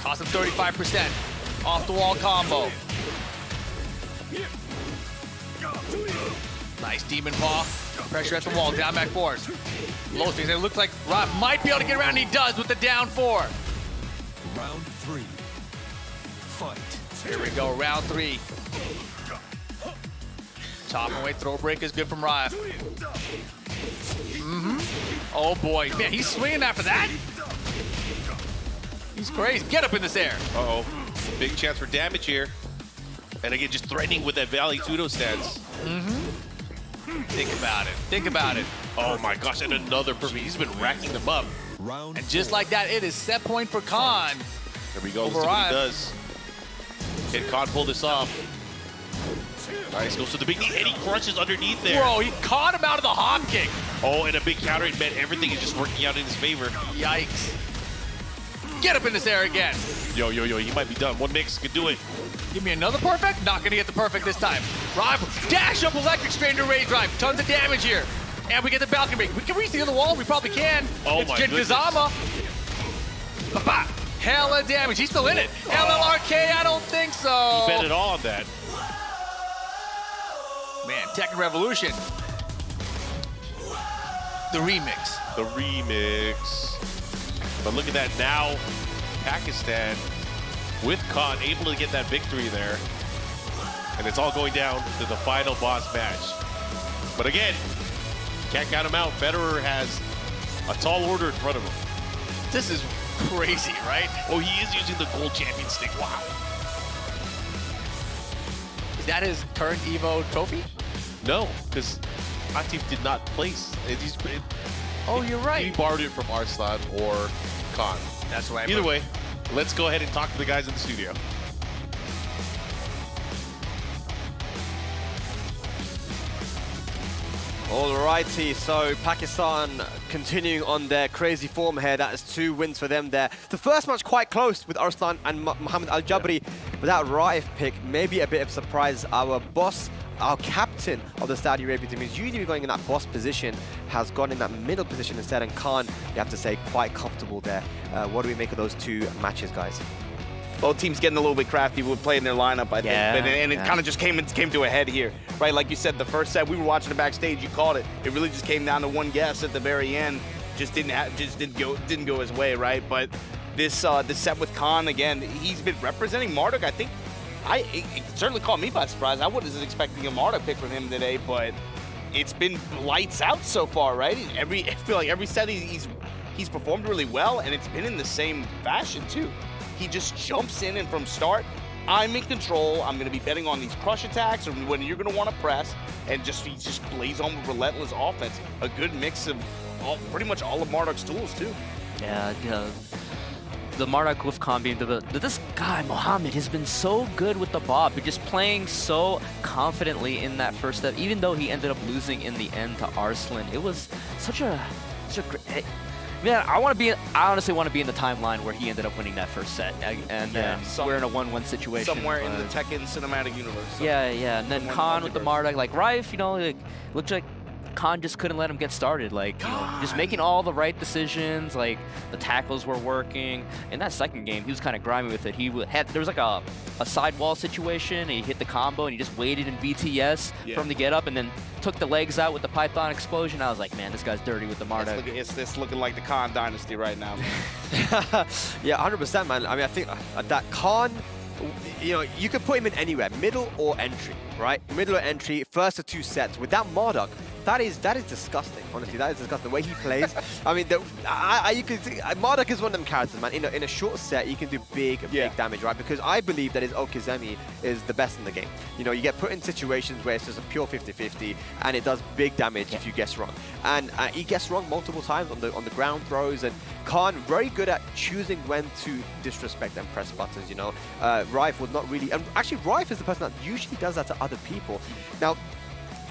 Cost him 35%. Off the wall combo. Nice demon paw. Pressure at the wall, down back force. Low things. It looks like Rob might be able to get around, and he does with the down 4. Round 3. Fight. Here we go, round 3. Top away throw break is good from Riot. Oh boy, man, he's swinging after that. He's crazy. Get up in this air. Uh-oh. Big chance for damage here. And again, just threatening with that Valley Pseudo stance. Think about it. Think about it. Oh my gosh, and another perfect. He's been racking them up. Round And just like that, it is set point for Khan. There we go. Let's see what he does. Can Khan pull this off? Nice, goes to the big knee, and he crushes underneath there. Bro, he caught him out of the hop kick. Oh, and a big counter. It meant everything is just working out in his favor. Yikes. Get up in this air again. Yo, he might be done. One mix could do it. Give me another perfect. Not gonna get the perfect this time. Rival, dash up electric strain to rage drive. Tons of damage here. And we get the balcony break. We can reach the other wall. We probably can. Oh it's my Jin goodness. Kazama. Ba-ba. Hella damage. He's still in it. LLRK, I don't think so. Bet it all on that. Man, Tekken Revolution. The remix. The remix. But look at that now. Pakistan with Khan able to get that victory there. And it's all going down to the final boss match. But again, can't count him out. Federer has a tall order in front of him. This is crazy, right? Oh, he is using the gold champion stick. Wow. Is that his current Evo trophy? No, because Atif did not place. Oh, you're right. He borrowed it from Arslan or Khan. That's right. Either way, let's go ahead and talk to the guys in the studio. Alrighty, so Pakistan continuing on their crazy form here. That is 2 wins for them there. The first match quite close with Arslan and Mohammed Al Jabri, but that RIYADH pick, maybe a bit of surprise. Our boss, our captain of the Saudi Arabia team, is usually going in that boss position, has gone in that middle position instead, and Khan, you have to say, quite comfortable there. What do we make of those 2 matches, guys? Both teams getting a little bit crafty with playing their lineup, I think. And it kind of just came to a head here, right? Like you said, the first set, we were watching it backstage, you called it. It really just came down to one guess at the very end. Just didn't go his way, right? But this set with Khan, again, he's been representing Marduk. I think it certainly caught me by surprise. I wasn't expecting a Marduk pick from him today, but it's been lights out so far, right? I feel like every set he's performed really well, and it's been in the same fashion too. He just jumps in, and from start, I'm in control. I'm going to be betting on these crush attacks or when you're going to want to press, and he just plays on with relentless offense. A good mix of pretty much all of Marduk's tools too. Yeah, the Marduk with Khan being this guy, Mohammed, has been so good with the Bob. He's just playing so confidently in that first step, even though he ended up losing in the end to Arslan. It was such a great... Man, I honestly want to be in the timeline where he ended up winning that first set, and then we're in a 1-1 situation. Somewhere in the Tekken cinematic universe. Yeah, and then Khan with the Marduk, like RIYADH, looked like Khan just couldn't let him get started. Like, just making all the right decisions. Like, the tackles were working. In that second game, he was kind of grimy with it. There was like a sidewall situation, and he hit the combo, and he just waited in BTS for him to get up, and then took the legs out with the Python explosion. I was like, man, this guy's dirty with the Marduk. It's looking like the Khan dynasty right now. Yeah, 100%, man. I mean, I think that Khan, you can put him in anywhere, middle or entry, right? Middle or entry, first of 2 sets. With that Marduk, that is disgusting. Honestly, that is disgusting. The way he plays. I mean, you can see, Marduk is one of them characters, man. In a short set, you can do big damage, right? Because I believe that his Okizeme is the best in the game. You get put in situations where it's just a pure 50-50, and it does big damage if you guess wrong. And he gets wrong multiple times on the ground throws. And Khan very good at choosing when to disrespect and press buttons. RIYADH was not really, and actually RIYADH is the person that usually does that to other people. Now,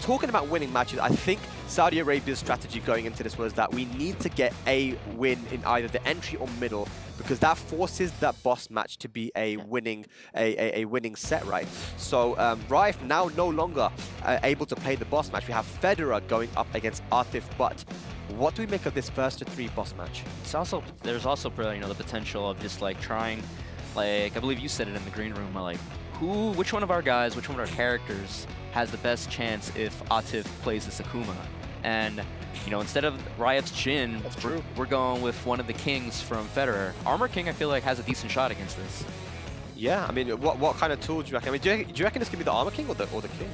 talking about winning matches, I think Saudi Arabia's strategy going into this was that we need to get a win in either the entry or middle, because that forces that boss match to be a winning set, right? So RIYADH now no longer able to play the boss match. We have Federer going up against Atif, but what do we make of this first of 3 boss match? There's also the potential of just like trying, like I believe you said it in the green room, like which one of our guys, which one of our characters has the best chance if Atif plays the Sakuma. And, instead of RIYADH's Jin, we're going with one of the kings from Federer. Armor King, I feel like, has a decent shot against this. Yeah, I mean, what kind of tool do you reckon? I mean, do you reckon this could be the Armor King or the king?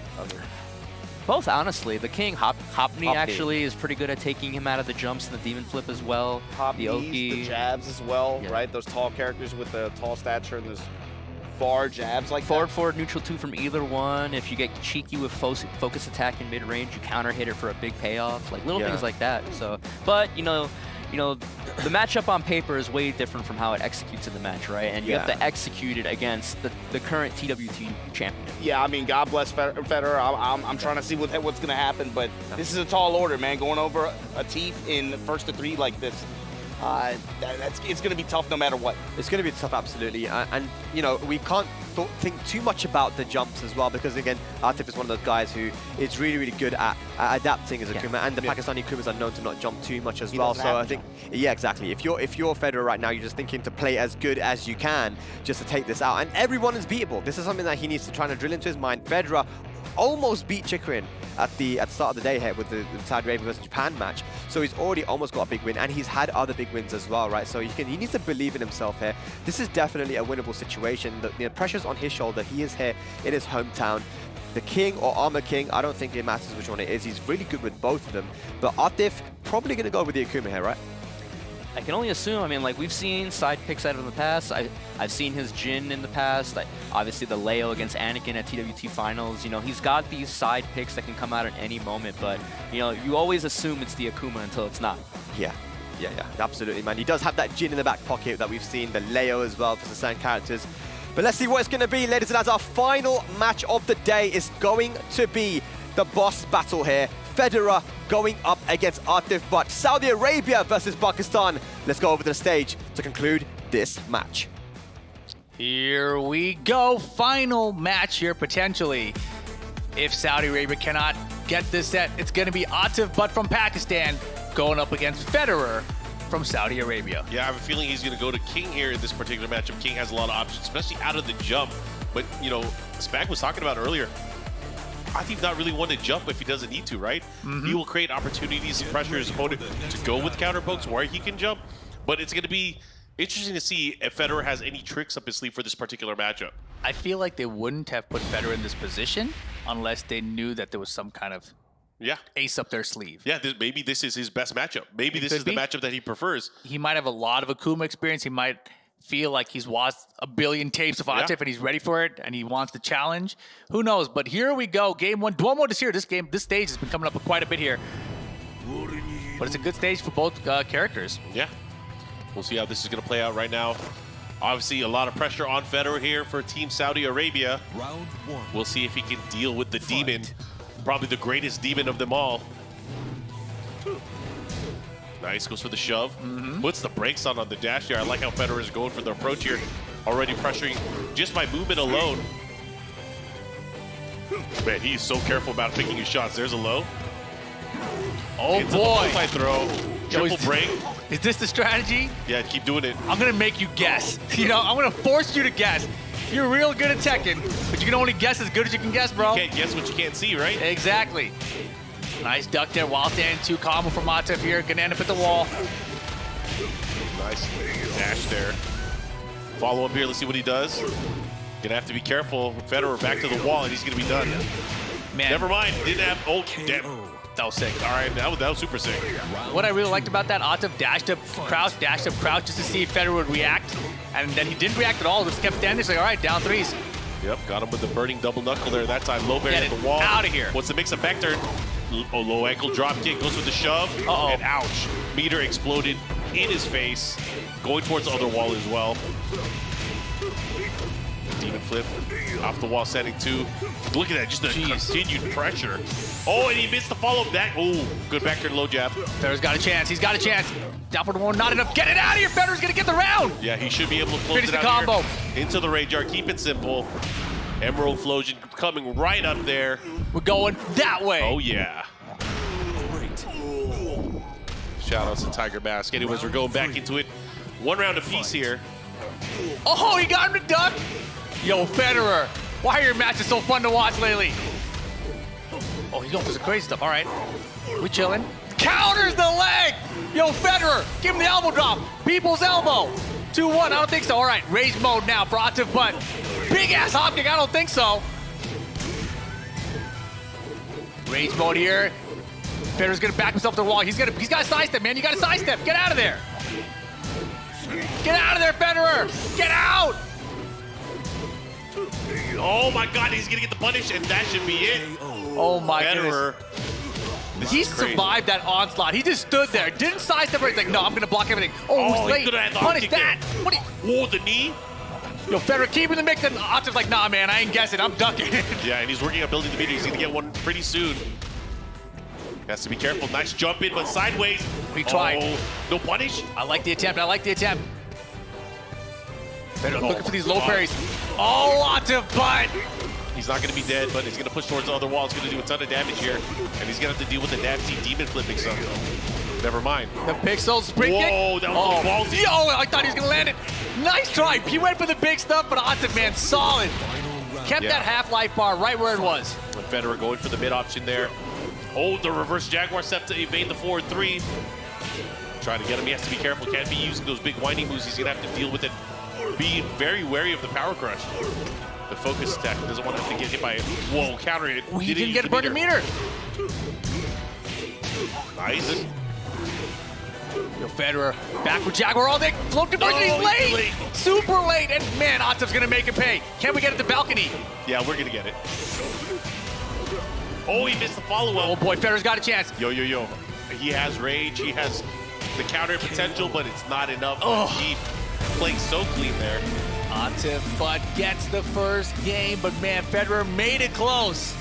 Both, honestly. The king, Hopney, actually, is pretty good at taking him out of the jumps and the Demon Flip as well. The Oki. The jabs as well, right? Those tall characters with the tall stature and those far jabs like forward, neutral 2 from either one. If you get cheeky with focus attack in mid-range, you counter hit it for a big payoff. Like little things like that. So, but you know, the matchup on paper is way different from how it executes in the match, right? And you have to execute it against the current TWT champion. Yeah, I mean, God bless Federer. I'm trying to see what's going to happen, but this is a tall order, man. Going over a Teeth in the first to 3 like this, it's going to be tough no matter what. It's going to be tough, absolutely. And you know, we can't think too much about the jumps as well, because again, Atif is one of those guys who is really, really good at adapting as a Kuma, and the Pakistani Kumas are known to not jump too much as well. So I think, yeah, exactly. If you're Federer right now, you're just thinking to play as good as you can just to take this out, and everyone is beatable. This is something that he needs to try to drill into his mind. Federer almost beat Chikrin at the start of the day here with the Saudi Arabia versus Japan match. So he's already almost got a big win, and he's had other big wins as well, right? So he needs to believe in himself here. This is definitely a winnable situation. The pressure's on his shoulder. He is here in his hometown. The King or Armor King, I don't think it matters which one it is. He's really good with both of them. But Atif probably going to go with the Akuma here, right? I can only assume. I mean, like, we've seen side picks out of in the past. I've seen his Jin in the past. Obviously, the Leo against Anakin at TWT Finals. You know, he's got these side picks that can come out at any moment. But, you know, you always assume it's the Akuma until it's not. Yeah, absolutely, man. He does have that Jin in the back pocket that we've seen, the Leo as well for the certain characters. But let's see what it's going to be, ladies and lads. Our final match of the day is going to be the boss battle here. Federer going up against Atif Butt. Saudi Arabia versus Pakistan. Let's go over to the stage to conclude this match. Here we go. Final match here, potentially. If Saudi Arabia cannot get this set, it's going to be Atif Butt from Pakistan going up against Federer from Saudi Arabia. Yeah, I have a feeling he's going to go to King here in this particular matchup. King has a lot of options, especially out of the jump. But, you know, Spag was talking about earlier, Atif's not really one to jump if he doesn't need to, right? He will create opportunities and pressure his opponent to go with counter pokes where he can jump. But it's going to be interesting to see if Federer has any tricks up his sleeve for this particular matchup. I feel like they wouldn't have put Federer in this position unless they knew that there was some kind of ace up their sleeve. Yeah, maybe this is his best matchup. Maybe this is the matchup that he prefers. He might have a lot of Akuma experience. He might feel like he's watched a billion tapes of Atif and he's ready for it and he wants the challenge. Who knows? But here we go. Game 1. Duomo Desir. This stage has been coming up quite a bit here. But it's a good stage for both characters. Yeah. We'll see how this is going to play out right now. Obviously, a lot of pressure on Federer here for Team Saudi Arabia. Round 1. We'll see if he can deal with the demon. Probably the greatest demon of them all. Nice, goes for the shove. Puts the brakes on the dash here. I like how Federer is going for the approach here. Already pressuring just by movement alone. Man, he's so careful about picking his shots. There's a low. Oh Into boy. The multi-throw. Triple break. Is this the strategy? Yeah, keep doing it. I'm going to make you guess. You know, I'm going to force you to guess. You're real good at Tekken, but you can only guess as good as you can guess, bro. You can't guess what you can't see, right? Exactly. Nice duck there, while standing 2 combo from Atif here. Gonna end up at the wall. Nice dash there. Follow up here, let's see what he does. Gonna have to be careful. Federer back to the wall and he's gonna be done. Man. Never mind, didn't have, oh, damn. That was sick. All right, that was super sick. What I really liked about that, Atif dashed up, crouch, just to see if Federer would react. And then he didn't react at all, just kept standing. He's like, all right, down 3s. Yep, got him with the burning double knuckle there that time. Low bear at the wall. Out of here. What's the mix of back turn? Oh, low ankle drop kick, goes with the shove. And ouch. Meter exploded in his face. Going towards the other wall as well. Demon flip. Off the wall, setting 2. Look at that, just the continued pressure. Oh, and he missed the follow-up. Oh, good back turn, low jab. Federer's got a chance. He's got a chance. Down for the one, not enough. Get it out of here. Federer's going to get the round. Yeah, he should be able to close Finish it the out combo. Here. Into the rage art. Keep it simple. Emerald Flosion coming right up there. We're going that way. Oh, yeah. Great. Shout outs to Tiger Mask. Anyways, we're going back into it. 1 round apiece here. Oh, he got him to duck. Yo, Federer. Why are your matches so fun to watch lately? Oh, he's going for some crazy stuff. All right. We chilling. Counters the leg. Yo, Federer. Give him the elbow drop. People's elbow. 2-1. I don't think so. All right. Rage mode now for Atif Butt. Big ass hop kick. I don't think so. Rage mode here. Federer's going to back himself to the wall. He's got to sidestep, man. You got to sidestep. Get out of there. Get out of there, Federer. Get out. Oh my God, he's gonna get the punish, and that should be it. Oh my Federer goodness. He survived that onslaught. He just stood there, didn't sidestep or anything. Like, no, I'm gonna block everything. Oh, he's late. Punish that. What do you? Oh, the knee. Yo, Federer keeping the mix, and Atif's like, nah, man, I ain't guessing. I'm ducking. Yeah, and he's working on building the meter. He's gonna get one pretty soon. Has to be careful. Nice jump in, but sideways. We tried. Oh, no punish. I like the attempt. I like the attempt. Federer looking for these low parries. Oh, Atif, but he's not going to be dead, but he's going to push towards the other wall. It's going to do a ton of damage here, and he's going to have to deal with the nasty demon flipping stuff. Never mind. The pixel spring kick. Whoa, that was ballsy. Yo, I thought he was going to land it. Nice try. He went for the big stuff, but Atif, man, solid. Kept that half-life bar right where it was. And Federer going for the mid option there. Oh, the reverse Jaguar step to evade the forward 3. Trying to get him. He has to be careful. Can't be using those big winding moves. He's going to have to deal with it. Being very wary of the power crush. The focus attack doesn't want to have to get hit by it. Whoa, counter it. He didn't get a burning meter. Nice. Yo, Federer back with Jaguar all day. Float conversion, he's late. Super late. And man, Atif's going to make him pay. Can we get at the balcony? Yeah, we're going to get it. Oh, he missed the follow-up. Oh boy, Federer's got a chance. Yo. He has rage. He has the counter potential, but it's not enough. Oh. He playing so clean there. Atif, but gets the first game, but man, Federer made it close.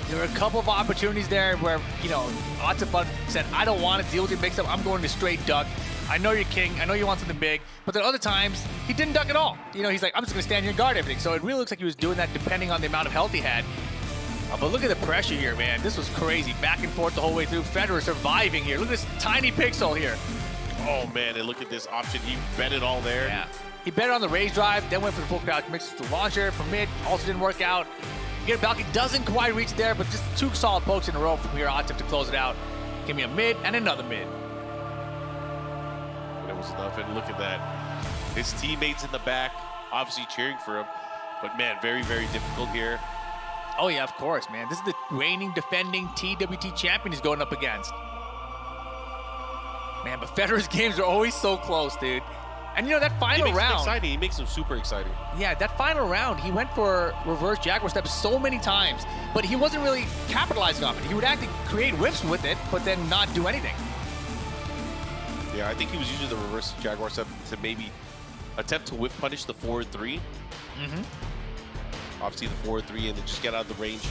There were a couple of opportunities there where, you know, Autobotzz said, I don't want to deal with your mix-up. I'm going to straight duck. I know you're king. I know you want something big. But then other times, he didn't duck at all. You know, he's like, I'm just going to stand here and guard everything. So it really looks like he was doing that depending on the amount of health he had. But look at the pressure here, man. This was crazy. Back and forth the whole way through. Federer surviving here. Look at this tiny pixel here. Oh, man, and look at this option. He bet it all there. Yeah. He bet it on the rage drive, then went for the full crouch mix to launcher from mid. Also didn't work out. Get a balcony, doesn't quite reach there, but just 2 solid pokes in a row from here. Atif to close it out. Give me a mid and another mid. That was enough, and look at that. His teammates in the back, obviously cheering for him. But, man, very, very difficult here. Oh, yeah, of course, man. This is the reigning, defending TWT champion he's going up against. Man, but Federer's games are always so close, dude. And, you know, that final round... Exciting. He makes them super exciting. Yeah, that final round, he went for reverse Jaguar steps so many times, but he wasn't really capitalizing off it. He would actually create whips with it, but then not do anything. Yeah, I think he was using the reverse Jaguar step to maybe attempt to whip punish the forward 3. Obviously the forward 3, and then just get out of the range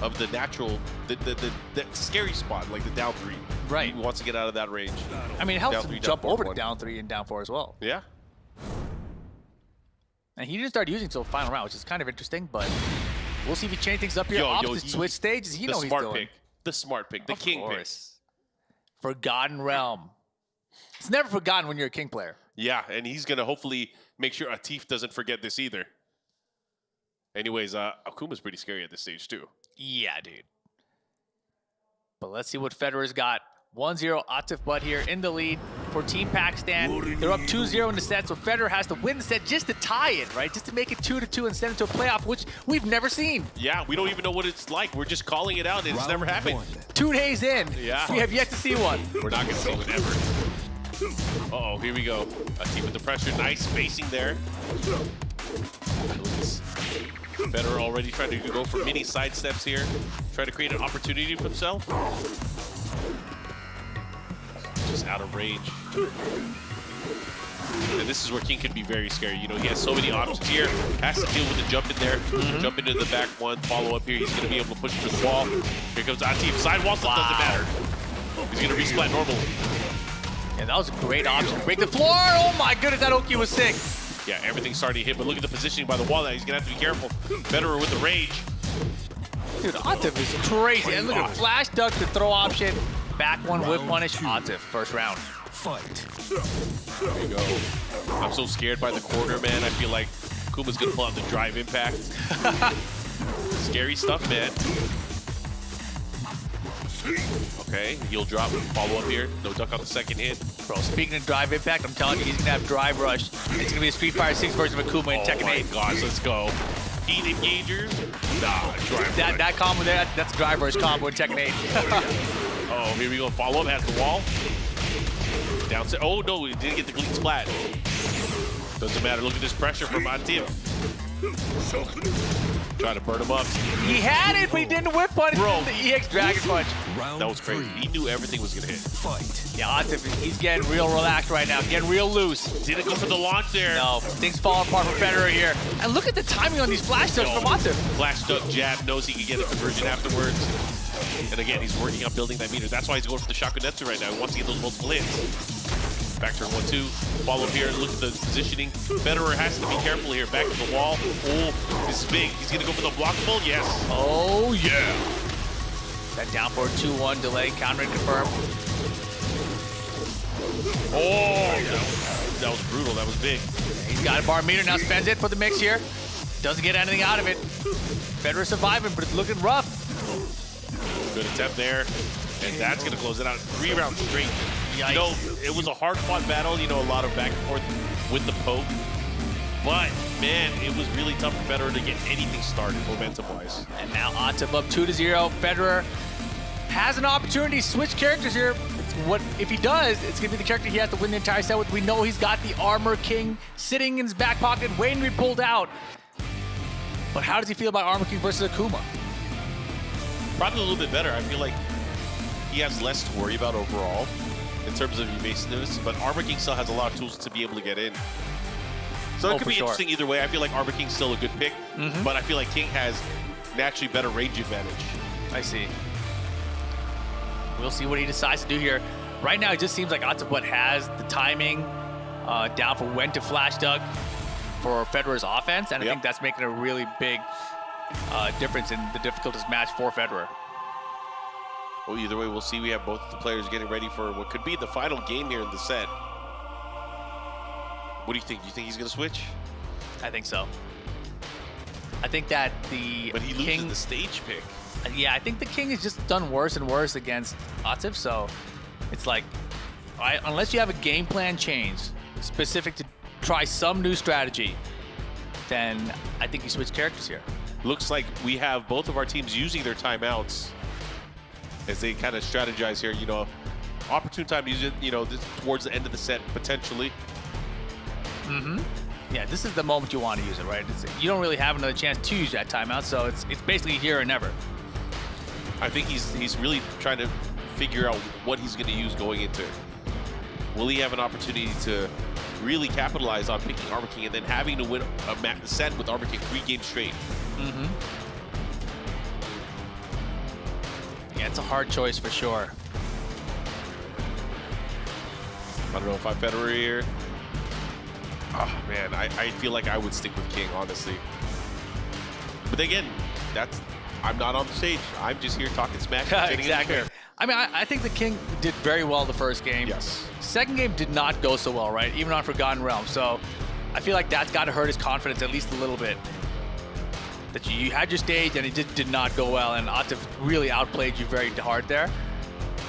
of the natural, the scary spot, like the down 3. Right. He wants to get out of that range. I mean, it helps Down 3, him jump down 4, over to 1. down 3 and down 4 as well. Yeah. And he didn't start using until final round, which is kind of interesting, but we'll see if he changes things up here. Opposite switch stages, he knows he's doing. The smart pick, the king pick. Forgotten Realm. It's never forgotten when you're a king player. Yeah, and he's going to hopefully make sure Atif doesn't forget this either. Anyways, Akuma's pretty scary at this stage too. Yeah, dude. But let's see what Federer's got. 1-0 Atif Butt here in the lead for Team Pakistan. They're up 2-0 in the set, so Federer has to win the set just to tie it, right? Just to make it 2-2 and send it to a playoff, which we've never seen. Yeah, we don't even know what it's like. We're just calling it out, and it's never happened. 2 days in, yeah, we have yet to see one. We're not going to see one ever. Uh-oh, here we go. Atif with the pressure. Nice spacing there. Federer already trying to go for mini side steps here. Trying to create an opportunity for himself. Just out of range. And this is where King can be very scary. You know, he has so many options here. Has to deal with the jump in there. Jump into the back one. Follow up here. He's going to be able to push to the wall. Here comes Atif. Side wall stuff doesn't matter. He's going to resplat normal. Yeah, that was a great option. Break the floor. Oh my goodness, that Oki was sick. Yeah, everything's starting to hit, but look at the positioning by the wall now. He's going to have to be careful. Federer with the rage. Dude, Atif is crazy. And look at flash duck, the throw option. Back one whip punish. Atif, first round. Fight. There you go. I'm so scared by the corner, man. I feel like Kuma's going to pull out the drive impact. Scary stuff, man. Okay, heel drop, follow up here. No duck on the second hit. Bro, speaking of drive impact, I'm telling you, he's gonna have drive rush. It's gonna be a Street Fighter 6 version of Akuma in Tekken 8. Oh my gosh, let's go. Heat engagers. Nah, drive rush. That combo there, that's a drive rush combo in Tekken 8. Oh, here we go. Follow up, has the wall. Down set. Oh no, he didn't get the clean splat. Doesn't matter. Look at this pressure from Atif. Trying to burn him up. He had it, but he didn't whip punish. Bro. The EX Dragon Punch. Round That was crazy. 3. He knew everything was gonna hit. Fight. Yeah, Atif, he's getting real relaxed right now, getting real loose. Didn't go for the launch there. No, things fall apart for Federer here. And look at the timing on these flash ducks from Atif. Flash duck jab, knows he can get a conversion afterwards. And again, he's working on building that meter. That's why he's going for the Shakunetsu right now. He wants to get those multiple hits. Back turn 1-2. Follow here. Look at the positioning. Federer has to be careful here. Back to the wall. Oh, this is big. He's going to go for the blockable. Yes. Oh, yeah. That down for a 2-1 delay. Countering confirmed. Oh, that was brutal. That was big. He's got a bar meter. Now spends it for the mix here. Doesn't get anything out of it. Federer surviving, but it's looking rough. Good attempt there. And that's going to close it out. 3 rounds straight. Yikes. You know, it was a hard-fought battle. You know, a lot of back and forth with the poke. But, man, it was really tough for Federer to get anything started momentum-wise. And now Atif up 2-0. Federer has an opportunity to switch characters here. What if he does, it's going to be the character he has to win the entire set with. We know he's got the Armor King sitting in his back pocket, waiting to be pulled out. But how does he feel about Armor King versus Akuma? Probably a little bit better. I feel like he has less to worry about overall in terms of evasiveness, but Armor King still has a lot of tools to be able to get in. So it could be interesting either way. I feel like Armor King's still a good pick, but I feel like King has naturally better range advantage. I see. We'll see what he decides to do here. Right now, it just seems like Autobotzz has the timing down for when to flash duck for Federer's offense, and I think that's making a really big difference in the difficulties match for Federer. Well, either way, we'll see. We have both the players getting ready for what could be the final game here in the set. What do you think? Do you think he's going to switch? I think so. I think that the But he loses King, the stage pick. yeah, I think the King has just done worse and worse against Atif, so it's like, unless you have a game plan change specific to try some new strategy, then I think you switch characters here. Looks like we have both of our teams using their timeouts as they kind of strategize here. You know, opportune time to use it, you know, towards the end of the set, potentially. Yeah, this is the moment you want to use it, right? You don't really have another chance to use that timeout, so it's basically here or never. I think he's really trying to figure out what he's going to use going into it. Will he have an opportunity to really capitalize on picking Armor King and then having to win a set with Armor King 3 games straight? Yeah, it's a hard choice for sure. I don't know if I'm Federer here. Oh, man, I feel like I would stick with King, honestly. But again, I'm not on the stage. I'm just here talking smack. Exactly. I mean, I think the King did very well the first game. Yes. Second game did not go so well, right? Even on Forgotten Realms. So I feel like that's got to hurt his confidence at least a little bit. That you had your stage and it did not go well, and Atif really outplayed you very hard there.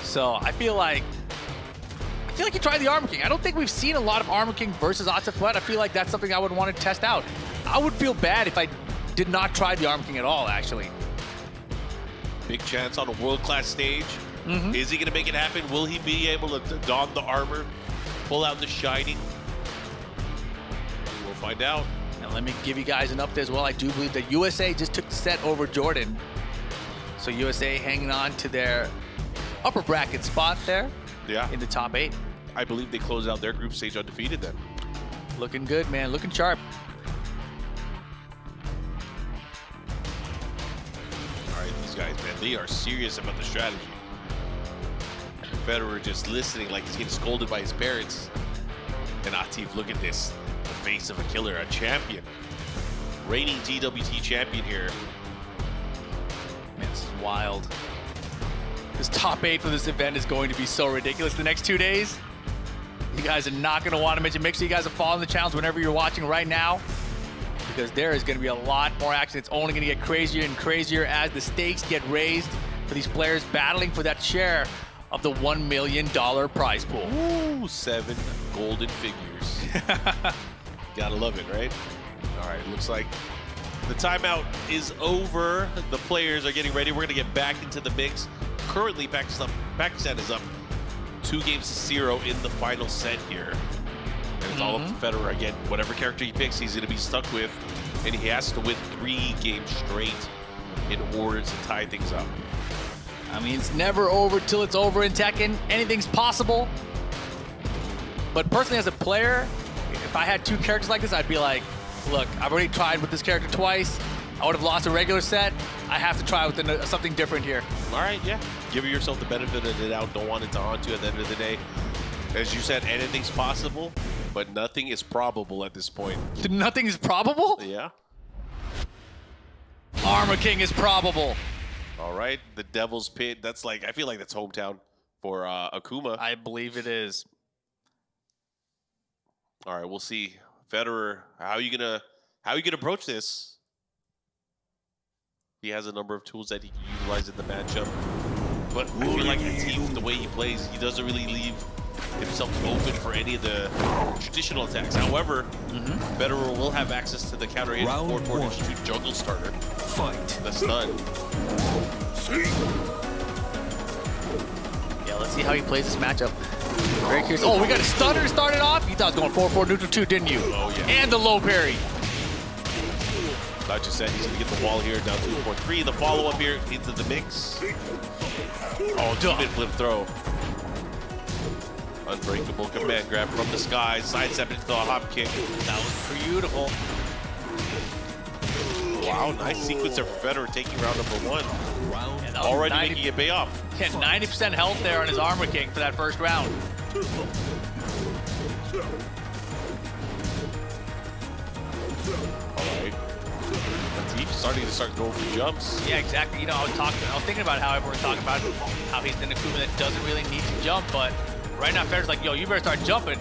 So I feel like you try the Armor King. I don't think we've seen a lot of Armor King versus Atif, but I feel like that's something I would want to test out. I would feel bad if I did not try the Armor King at all, actually. Big chance on a world-class stage. Is he going to make it happen? Will he be able to don the armor, pull out the shining? We'll find out. And let me give you guys an update as well. I do believe that USA just took the set over Jordan. So USA hanging on to their upper bracket spot there in the top 8. I believe they closed out their group stage undefeated then. Looking good, man. Looking sharp. All right, these guys, man, they are serious about the strategy. Federer just listening like he's getting scolded by his parents. And Atif, look at this. The face of a killer, a champion. Reigning GWT champion here. Man, this is wild. This top 8 for this event is going to be so ridiculous the next 2 days. You guys are not going to want to mention. Make sure you guys are following the channels whenever you're watching right now, because there is going to be a lot more action. It's only going to get crazier and crazier as the stakes get raised for these players battling for that share of the $1 million prize pool. Ooh, 7 golden figures. Gotta love it, right? All right, looks like the timeout is over. The players are getting ready. We're gonna get back into the mix. Currently, Pakistan is up 2-0 in the final set here. And it's all up to Federer again. Whatever character he picks, he's gonna be stuck with and he has to win 3 games straight in order to tie things up. I mean, it's never over till it's over in Tekken. Anything's possible. But personally, as a player, if I had 2 characters like this, I'd be like, look, I've already tried with this character twice. I would have lost a regular set. I have to try with something different here. All right, yeah. Give yourself the benefit of the doubt. Don't want it to haunt you at the end of the day. As you said, anything's possible, but nothing is probable at this point. Nothing is probable? Yeah. Armor King is probable. All right, the Devil's Pit. That's like, I feel like that's hometown for Akuma. I believe it is. All right, we'll see. Federer, how are you gonna approach this? He has a number of tools that he can utilize in the matchup. But I feel like Atif, the way he plays, he doesn't really leave himself open for any of the traditional attacks. However, Federer will have access to the counter hit forward forward to jungle starter. Fight. The stun. Yeah, let's see how he plays this matchup. Very curious. Oh, we got a stunner started off. You thought it was going 4-4 neutral 2, didn't you? Oh, yeah. And the low parry. Like you said, he's going to get the wall here, down 2-4-3. The follow-up here into the mix. Oh, two-mid flip throw. Unbreakable command grab from the sky. Sidestep into the hop kick. That was beautiful. Wow, nice sequence of Federer taking round number 1. And Already making it pay off. He had 90% health there on his Armor King for that first round. Alright. Atif starting to go for jumps. Yeah, exactly. You know, I was thinking about how everyone's talking about how he's an Akuma that doesn't really need to jump, but right now Federer's like, yo, you better start jumping.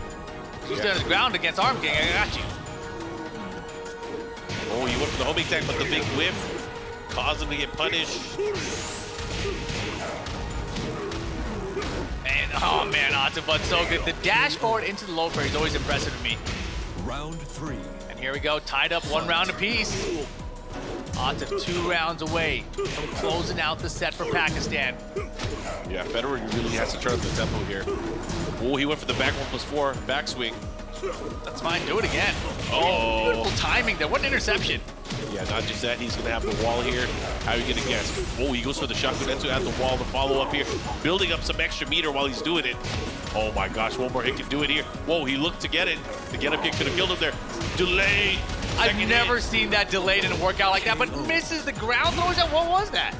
He's on his ground against Armor King. I got you. Oh, he went for the homing attack, but the big whiff caused him to get punished. And oh man, Autobotzz so good. The dash forward into the low parry is always impressive to me. Round 3. And here we go, tied up 1 round apiece. Autobotzz 2 rounds away from closing out the set for Pakistan. Yeah, Federer really has to turn up the tempo here. Oh, he went for the back 1+4 backswing. That's fine, do it again. Oh. Beautiful timing there, what an interception. Yeah, not just that, he's gonna have the wall here. How are you gonna guess? Oh, he goes for the Shakunetsu at the wall, the follow up here. Building up some extra meter while he's doing it. Oh my gosh, one more hit can do it here. Whoa, he looked to get it. The get up kick could have killed him there. Delay. I've never seen that delayed in a workout like that, but misses the ground throw. What was that?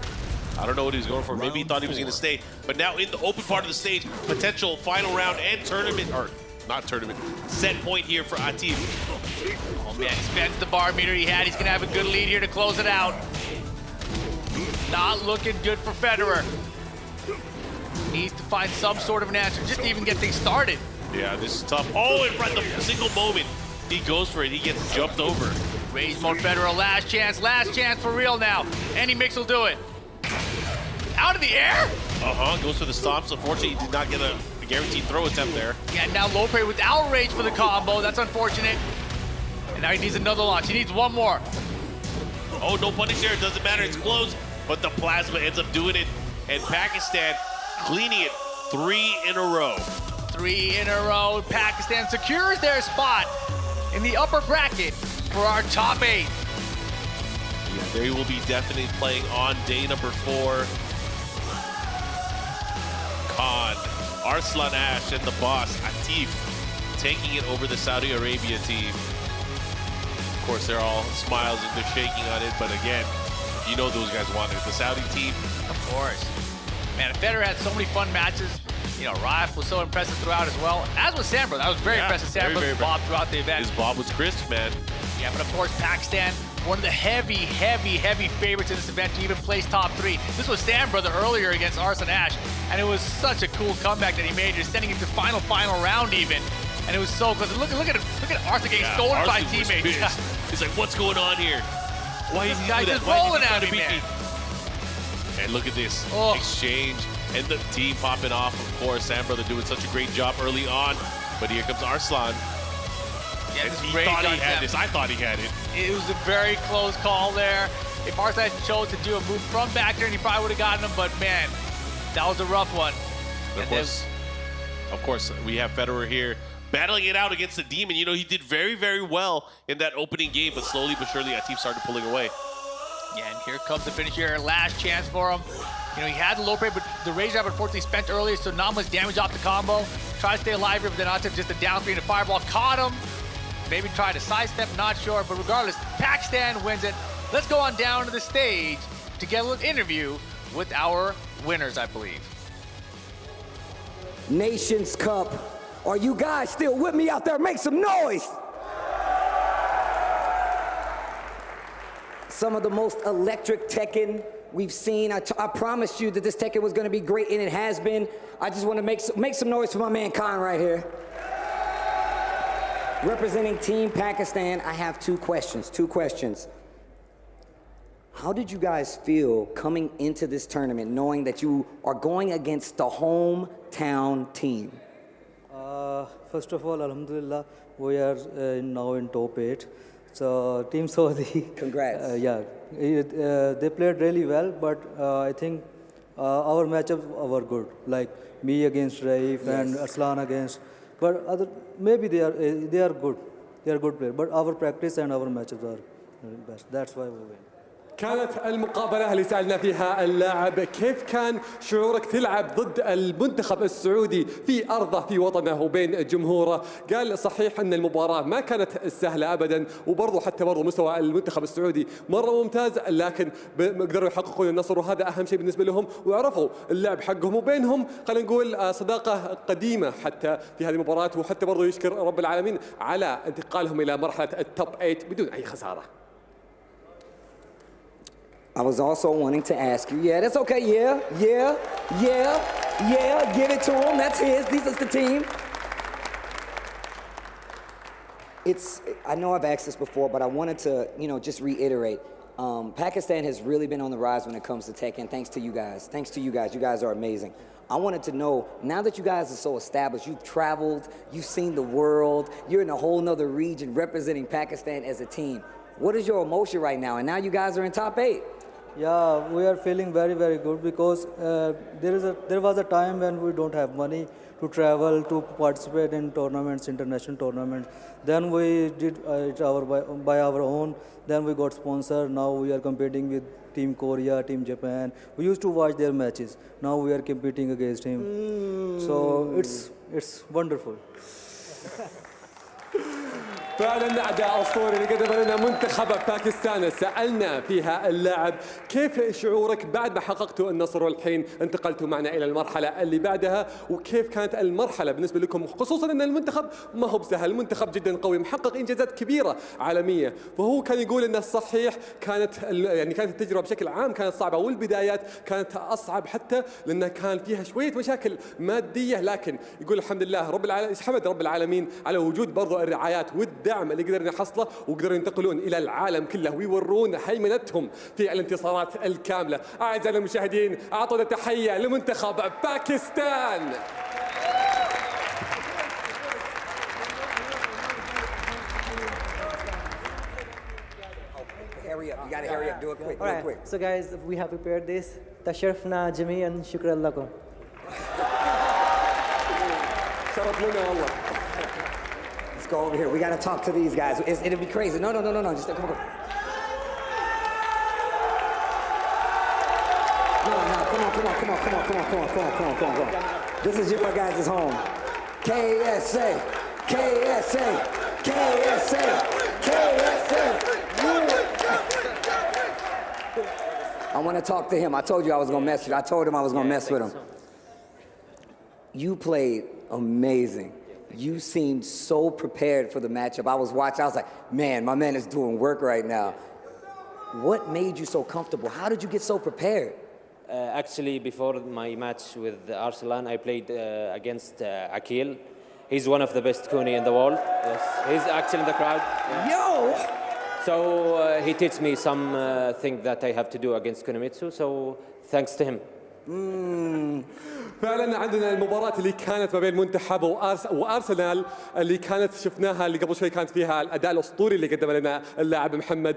I don't know what he was going for. Maybe he thought he was gonna stay. But now in the open part of the stage, potential final round and tournament, or not tournament, set point here for Atif. Oh man, he spends the bar meter he had. He's gonna have a good lead here to close it out. Not looking good for Federer. Needs to find some sort of an answer, just to even get things started. Yeah, this is tough. Oh, and right the single moment he goes for it, he gets jumped over. Rage mode Federer, last chance for real now. Any mix will do it. Out of the air? Goes for the stomps. Unfortunately, he did not get a guaranteed throw attempt there. Yeah, now low parry without rage for the combo. That's unfortunate. And now he needs another launch. He needs one more. Oh, no punish there. It doesn't matter. It's closed. But the plasma ends up doing it. And Pakistan cleaning it 3 in a row. 3 in a row. Pakistan secures their spot in the upper bracket for our top 8. Yeah, they will be definitely playing on day number 4. Khan, Arslan Ash, and the boss, Atif, taking it over the Saudi Arabia team. Of course, they're all smiles and they're shaking on it, but again, you know those guys wanted it. The Saudi team. Of course. Man, Federer had so many fun matches. You know, RIYADH was so impressive throughout as well, as was Sam Brother. That was very impressive. Sam Brother's bob throughout the event. His bob was crisp, man. Yeah, but of course, Pakistan, one of the heavy favorites in this event to even place top 3. This was Sam Brother earlier against Arslan Ash, and it was such a cool comeback that he made. Just sending him to final round even, and it was so close. Look at Arslan getting stolen by teammates. He's like, what's going on here? Why is he doing that? Just rolling at me, man. And look at this exchange and the team popping off. Of course, Sam Brother doing such a great job early on, but here comes Arslan. Yeah, he thought he had this. I thought he had it. It was a very close call there. If Arslan chose to do a move from back there, he probably would have gotten him, but man, that was a rough one. Of course, we have Federer here battling it out against the Demon. You know, he did very, very well in that opening game, but slowly but surely Atif started pulling away. Yeah, and here comes the finish here. Last chance for him. You know, he had the low play, but the rage drive unfortunately spent earlier, so not much damage off the combo. Try to stay alive here, but then Atif just a down three and a fireball. Caught him. Maybe try to sidestep, not sure. But regardless, Pakistan wins it. Let's go on down to the stage to get a little interview with our winners, I believe. Nations Cup. Are you guys still with me out there? Make some noise. Some of the most electric Tekken we've seen. I promised you that this Tekken was going to be great, and it has been. I just want to make some noise for my man Khan right here. Representing Team Pakistan, I have two questions. How did you guys feel coming into this tournament, knowing that you are going against the hometown team? First of all, Alhamdulillah, we are now in top 8. So Team Saudi. Congrats. They played really well, but I think our matchups were good. Like me against Raif and Arslan against. But maybe they are good. They are good players. But our practice and our matchups are best. That's why we win. كانت المقابلة اللي سألنا فيها اللاعب كيف كان شعورك تلعب ضد المنتخب السعودي في أرضه في وطنه وبين جمهوره. قال صحيح أن المباراة ما كانت سهلة أبدا، وبرضه حتى مستوى المنتخب السعودي مرة ممتاز، لكن قدروا يحققون النصر وهذا أهم شيء بالنسبة لهم، وعرفوا اللعب حقهم وبينهم خلينا نقول صداقة قديمة حتى في هذه المباراة، وحتى برضه يشكر رب العالمين على انتقالهم إلى مرحلة التوب 8 بدون أي خسارة. I was also wanting to ask you, that's okay, give it to him, that's his, this is the team. I know I've asked this before, but I wanted to, just reiterate. Pakistan has really been on the rise when it comes to Tekken, thanks to you guys. You guys are amazing. I wanted to know, now that you guys are so established, you've traveled, you've seen the world, you're in a whole nother region representing Pakistan as a team. What is your emotion right now? And now you guys are in top 8. Yeah, we are feeling very, very good because there was a time when we don't have money to travel, to participate in tournaments, international tournaments. Then we did it by our own. Then we got sponsored. Now we are competing with Team Korea, Team Japan. We used to watch their matches. Now we are competing against him. So it's wonderful. فعلا أداء أسطوري اللي قدم لنا منتخب باكستان. سألنا فيها اللاعب كيف شعورك بعد ما حققتوا النصر والحين انتقلتوا معنا إلى المرحلة اللي بعدها، وكيف كانت المرحلة بالنسبة لكم، خصوصا أن المنتخب ما هو بسهل، المنتخب جدا قوي محقق إنجازات كبيرة عالمية. فهو كان يقول أن صحيح كانت التجربة بشكل عام كانت صعبة، والبدايات كانت أصعب حتى لأنها كان فيها شوية مشاكل مادية، لكن يقول الحمد لله حمد رب العالمين على وجود برضو الرعايات والدعم اللي قدرنا نحصله، وقدروا ينتقلون إلى العالم كله ويورون هيمنتهم في الانتصارات الكاملة. أعزائي المشاهدين، أعطونا تحية لمنتخب باكستان. Hurry up, you gotta hurry up, do it quick, real quick. So guys, we have prepared this. تشرفنا جميعا، شكرا لكم. شرف لنا والله. Let's go over here. We got to talk to these guys. It'll be crazy. No. Just come on. Come on. This is your guys' home. KSA. I want to talk to him. I told you I was going to mess with him. I told him I was going to mess with him. You played amazing. You seemed so prepared for the matchup. I was watching, I was like, man, my man is doing work right now. What made you so comfortable? How did you get so prepared? Actually, before my match with Arslan, I played against Akil. He's one of the best Kuni in the world. Yes, he's actually in the crowd. Yeah. Yo! So he teach me some thing that I have to do against Kunimitsu, so thanks to him. فعلا عندنا المباراة اللي كانت ما بين منتخب وارسنال اللي كانت شفناها اللي قبل شوي كانت فيها الاداء الاسطوري اللي قدمه لنا اللاعب محمد.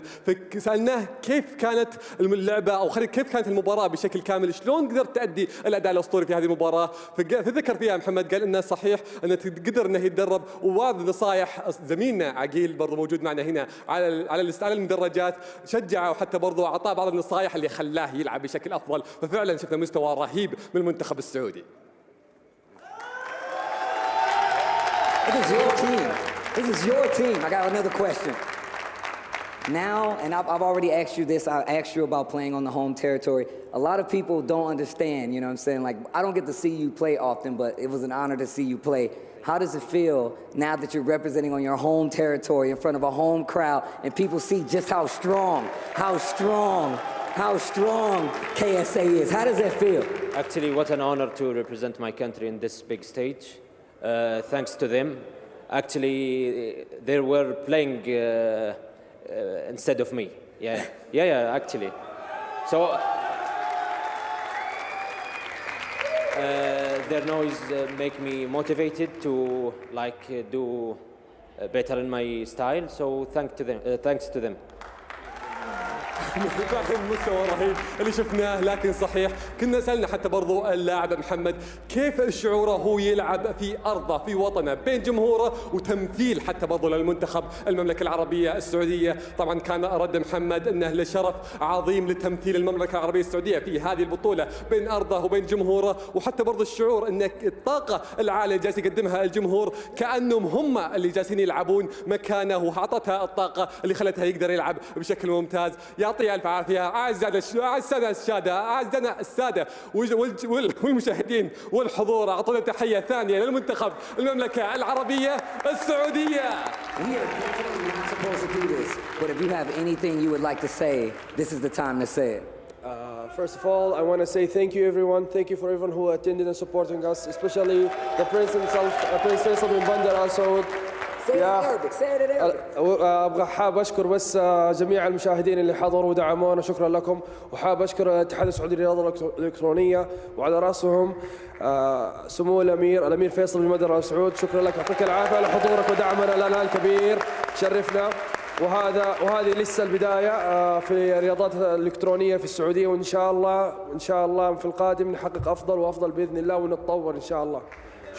فسالناه كيف كانت اللعبة او كيف كانت المباراة بشكل كامل، شلون قدرت تأدي الاداء الاسطوري في هذه المباراة. فذكر فيها محمد قال انه صحيح انه قدر انه يتدرب وبعض نصائح زميلنا عقيل برضه موجود معنا هنا على المدرجات شجعه وحتى برضه اعطاه بعض النصائح اللي خلاه يلعب بشكل افضل. ففعلا شفنا مستوى رهيب من المنتخب السعودي. This is your team. This is your team. I got another question. Now, and I've already asked you this, I asked you about playing on the home territory. A lot of people don't understand, you know what I'm saying? Like, I don't get to see you play often, but it was an honor to see you play. How does it feel now that you're representing on your home territory in front of a home crowd and people see just how strong KSA is? How does that feel? Actually, what an honor to represent my country in this big stage. Thanks to them. Actually, they were playing instead of me. Yeah, actually. So their noise make me motivated to do better in my style. So thanks to them. مستوى رهيب اللي شفناه. لكن صحيح كنا سألنا حتى برضو اللاعب محمد كيف شعوره هو يلعب في أرضه في وطنه بين جمهوره وتمثيل حتى برضو للمنتخب المملكة العربية السعودية. طبعا كان رد محمد أنه لشرف عظيم لتمثيل المملكة العربية السعودية في هذه البطولة بين أرضه وبين جمهوره، وحتى برضو الشعور أن الطاقة العالية جالس يقدمها الجمهور كأنهم هم اللي جالسين يلعبون مكانه، وأعطتها الطاقة اللي خلتها يقدر يلعب بشكل ممتاز. يعطيه الف عافيه. اعزائنا الساده والمشاهدين والحضور، اعطونا تحيه ثانيه للمنتخب المملكه العربيه السعوديه. We are definitely not supposed to do this, but if you have anything you would like to say, this is the time to say it. First of all, I want to say thank you everyone. Thank you for everyone who attended and supporting us, especially the Prince himself, Prince Faisal bin Bandar Al Saud. ابغى حاب اشكر بس جميع المشاهدين اللي حضروا ودعمونا، شكرا لكم. وحاب اشكر الاتحاد السعودي للرياضه الالكترونيه وعلى راسهم سمو الامير فيصل بن مدر ال سعود. شكرا لك، يعطيك العافيه على حضورك ودعمنا لنا الكبير، شرفنا. وهذه لسه البدايه في الرياضات الالكترونيه في السعوديه، وان شاء الله في القادم نحقق افضل وافضل باذن الله ونتطور ان شاء الله.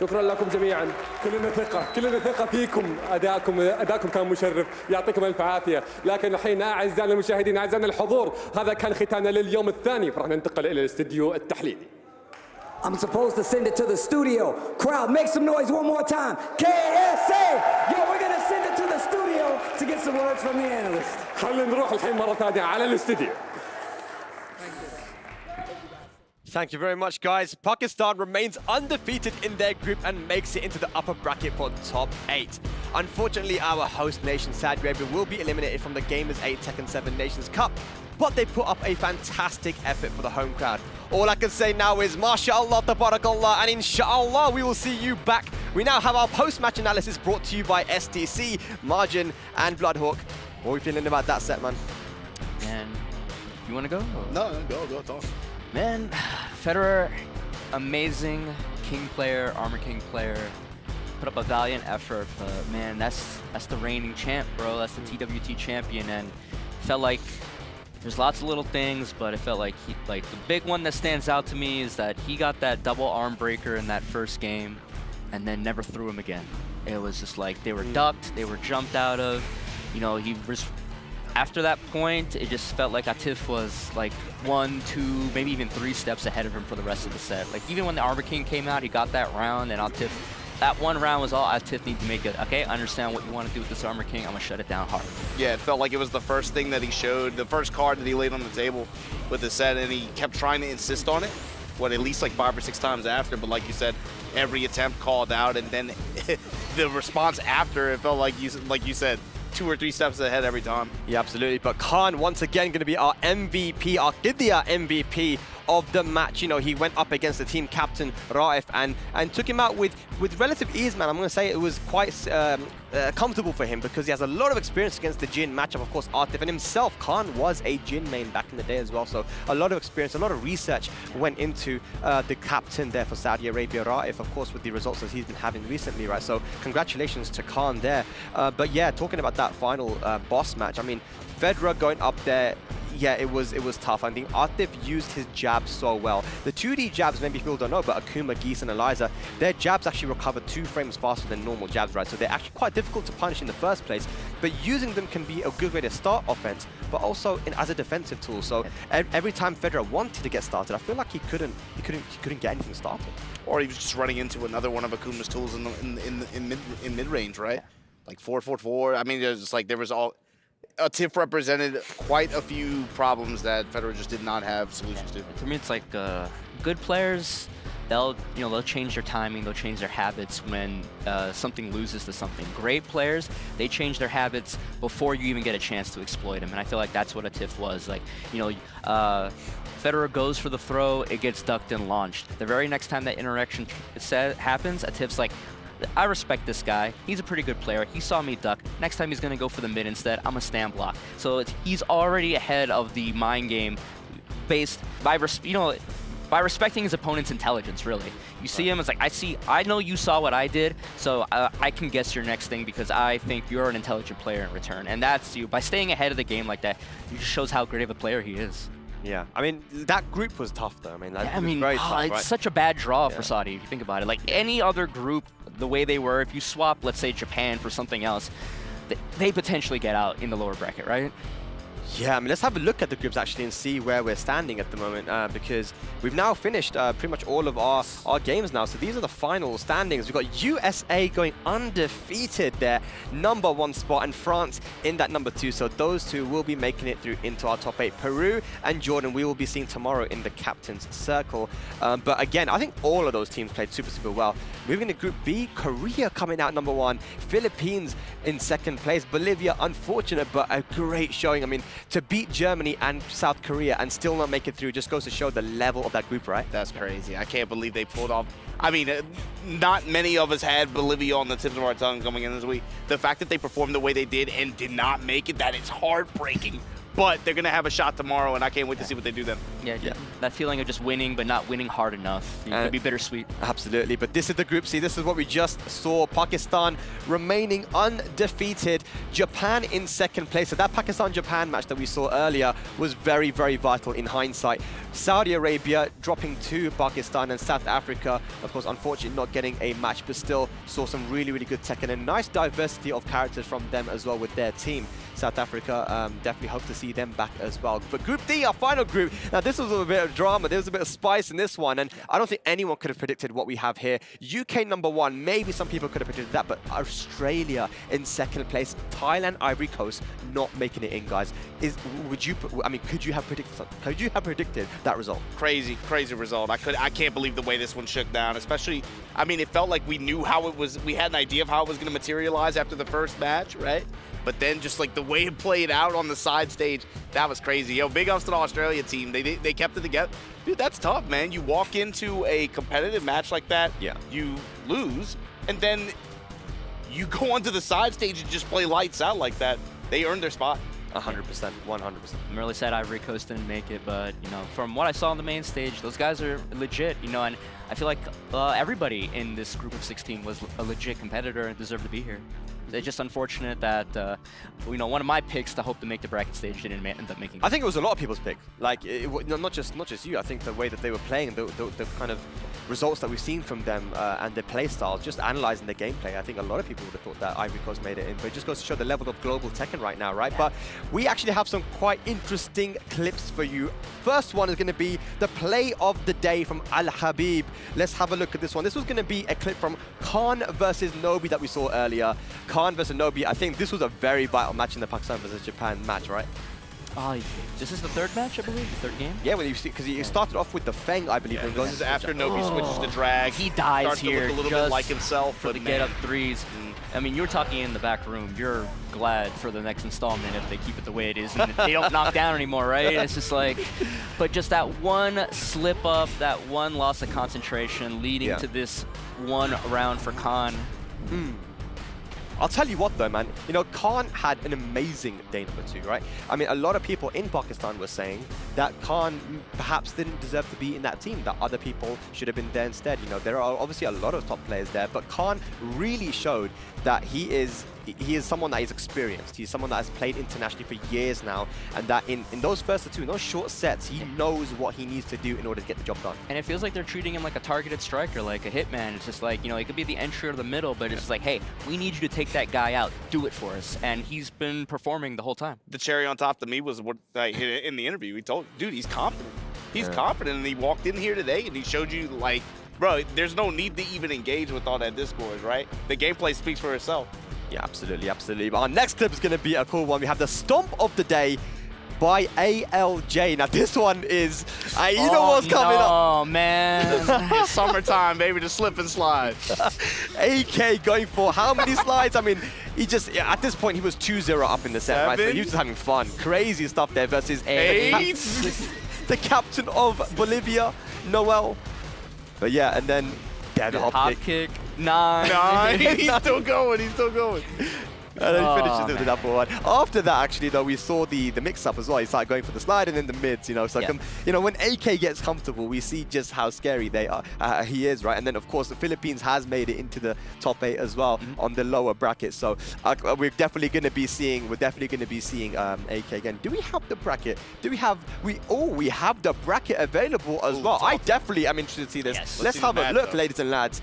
شكرا لكم جميعا. كلنا ثقة فيكم. أداءكم كان مشرف، يعطيكم الف عافية. لكن الحين أعزائنا المشاهدين، أعزائنا الحضور، هذا كان ختامنا لليوم الثاني، فراح ننتقل إلى الاستديو التحليلي. I'm supposed to send it to the studio. Crowd, make some noise one more time. KSA! Yo, we're gonna send it to the studio to get some words from the analyst. خلينا نروح الحين مرة ثانية على الاستديو. Thank you very much, guys. Pakistan remains undefeated in their group and makes it into the upper bracket for top 8. Unfortunately, our host nation, Saudi Arabia, will be eliminated from the Gamers 8 Tekken 7 Nations Cup, but they put up a fantastic effort for the home crowd. All I can say now is, MashaAllah, Tabarakallah, and Inshallah, we will see you back. We now have our post-match analysis brought to you by STC, Margin, and Bloodhawk. What are we feeling about that set, man? Man, you want to go? No, go, talk. Man, Federer, amazing King player, Armor King player, put up a valiant effort, but man, that's the reigning champ, bro. That's the TWT champion, and felt like there's lots of little things, but it felt like the big one that stands out to me is that he got that double arm breaker in that first game, and then never threw him again. It was just like they were ducked, they were jumped out of, you know, he was. After that point, it just felt like Atif was like 1, 2, maybe even 3 steps ahead of him for the rest of the set. Like even when the Armor King came out, he got that round, and Atif, that one round was all Atif needed to make it. Okay, I understand what you want to do with this Armor King. I'm gonna shut it down hard. Yeah, it felt like it was the first thing that he showed, the first card that he laid on the table with the set, and he kept trying to insist on it. At least like 5 or 6 times after, but like you said, every attempt called out, and then the response after, it felt like you said, 2 or 3 steps ahead every time. Yeah, absolutely. But Khan, once again, going to be our MVP, our Qiddiya MVP of the match. You know, he went up against the team captain Raif and took him out with relative ease, man. I'm going to say it was quite comfortable for him because he has a lot of experience against the Jin matchup. Of course, Atif and himself, Khan was a Jin main back in the day as well, so a lot of experience, a lot of research went into the captain there for Saudi Arabia, Raif, of course, with the results that he's been having recently, right? So congratulations to Khan there. But yeah, talking about that final boss match, I mean, Federer going up there, yeah, it was tough. I think Atif used his jabs so well. The 2D jabs, maybe people don't know, but Akuma, Geese, and Eliza, their jabs actually recover 2 frames faster than normal jabs, right? So they're actually quite difficult to punish in the first place, but using them can be a good way to start offense, but also as a defensive tool. So every time Federer wanted to get started, I feel like he couldn't get anything started. Or he was just running into another one of Akuma's tools in mid range, right? Like 4-4-4. I mean, there's just like there was all. Atif represented quite a few problems that Federer just did not have solutions to. For me, it's like good players, they'll change their timing, they'll change their habits when something loses to something. Great players, they change their habits before you even get a chance to exploit them, and I feel like that's what Atif was. Like, Federer goes for the throw, it gets ducked and launched. The very next time that interaction happens, Atif's like, I respect this guy. He's a pretty good player. He saw me duck. Next time he's going to go for the mid instead. I'm a stand block. So he's already ahead of the mind game based by respecting his opponent's intelligence, really. You see him, it's like, I know you saw what I did, so I can guess your next thing because I think you're an intelligent player in return. And that's you. By staying ahead of the game like that, it just shows how great of a player he is. Yeah, I mean, that group was tough, though. I mean, very tough, it's right? such a bad draw for Saudi, if you think about it. Like, any other group, the way they were, if you swap, let's say, Japan for something else, they potentially get out in the lower bracket, right? Yeah, I mean, let's have a look at the groups actually and see where we're standing at the moment because we've now finished pretty much all of our games now. So these are the final standings. We've got USA going undefeated there, #1 spot, and France in that #2. So those two will be making it through into our top 8. Peru and Jordan we will be seeing tomorrow in the captain's circle. But again, I think all of those teams played super, super well. Moving to Group B, Korea coming out #1, Philippines in 2nd place, Bolivia, unfortunate, but a great showing. I mean, to beat Germany and South Korea and still not make it through just goes to show the level of that group, right? That's crazy. I can't believe they pulled off. I mean, not many of us had Bolivia on the tips of our tongue coming in this week. The fact that they performed the way they did and did not make it, that is heartbreaking. But they're going to have a shot tomorrow, and I can't wait to see what they do then. Yeah, that feeling of just winning, but not winning hard enough. It could be bittersweet. Absolutely, but this is the Group C. This is what we just saw. Pakistan remaining undefeated. Japan in 2nd place. So that Pakistan-Japan match that we saw earlier was very, very vital in hindsight. Saudi Arabia dropping to Pakistan, and South Africa, of course, unfortunately not getting a match, but still saw some really, really good Tekken and nice diversity of characters from them as well with their team. South Africa, definitely hope to see them back as well. But Group D, our final group. Now, this was a bit of drama. There was a bit of spice in this one, and I don't think anyone could have predicted what we have here. UK #1, maybe some people could have predicted that, but Australia in 2nd place. Thailand, Ivory Coast not making it in, guys. Could you have predicted something? Could you have predicted that result? Crazy result. I can't believe the way this one shook down, especially, I mean, it felt like we knew how it was, we had an idea of how it was going to materialize after the first match, right? But then just like the way it played out on the side stage, that was crazy. Yo, big ups to the Australia team. They kept it together. Dude, that's tough, man. You walk into a competitive match like that, you lose, and then you go onto the side stage and just play lights out like that. They earned their spot. 100%, 100%. I'm really sad Ivory Coast didn't make it, but from what I saw on the main stage, those guys are legit, and I feel like everybody in this group of 16 was a legit competitor and deserved to be here. It's just unfortunate that one of my picks to hope to make the bracket stage didn't end up making it. I think it was a lot of people's pick. Like, not just you. I think the way that they were playing, the kind of results that we've seen from them and their play styles, just analyzing the gameplay, I think a lot of people would have thought that Ivory Coast made it in. But it just goes to show the level of global Tekken right now, right? But we actually have some quite interesting clips for you. First one is going to be the play of the day from Al Habib. Let's have a look at this one. This was going to be a clip from Khan versus Nobi that we saw earlier. Khan versus Nobi. I think this was a very vital match in the Pakistan versus Japan match, right? This is the 3rd match, I believe, the 3rd game? Yeah, when you see, because he started off with the Feng, I believe. This is after Nobi switches to drag. He dies starts here to look a little bit like himself for the get-up 3s. I mean, you're talking in the back room. You're glad for the next installment if they keep it the way it is and they don't knock down anymore, right? It's just like, but just that one slip up, that one loss of concentration leading to this one round for Khan. I'll tell you what though, man, you know, Khan had an amazing day number 2, right? I mean, a lot of people in Pakistan were saying that Khan perhaps didn't deserve to be in that team, that other people should have been there instead. You know, there are obviously a lot of top players there, but Khan really showed that he is someone that is experienced. He's someone that has played internationally for years now, and that in those first two, in those short sets, he knows what he needs to do in order to get the job done. And it feels like they're treating him like a targeted striker, like a hitman. It's just like, you know, it could be the entry or the middle, but it's just like, hey, we need you to take that guy out, do it for us. And he's been performing the whole time. The cherry on top to me was what in the interview, he told, dude, he's confident. He's confident, and he walked in here today and he showed you, like, bro, there's no need to even engage with all that discourse, right? The gameplay speaks for itself. Yeah, absolutely, absolutely. But our next clip is going to be a cool one. We have the Stomp of the Day by ALJ. Now, this one is, you know what's coming up. Oh, man. It's summertime, baby, to slip and slide. AK going for how many slides? I mean, he just, at this point, he was 2-0 up in the set, right? So he was just having fun. Crazy stuff there versus the captain of Bolivia, Noel. But yeah, and then dead hop kick. 9. He's still going, he's still going. And then he finishes it with that one. After that, actually, though, we saw the mix-up as well. He started going for the slide and then the mids, you know. So, you know, when AK gets comfortable, we see just how scary they are. He is, right? And then, of course, the Philippines has made it into the top 8 as well on the lower bracket. So we're definitely going to be seeing. AK again. Do we have the bracket? Do we have? We have the bracket available as well. I definitely am interested to see this. Yes. Let's have a look, ladies and lads.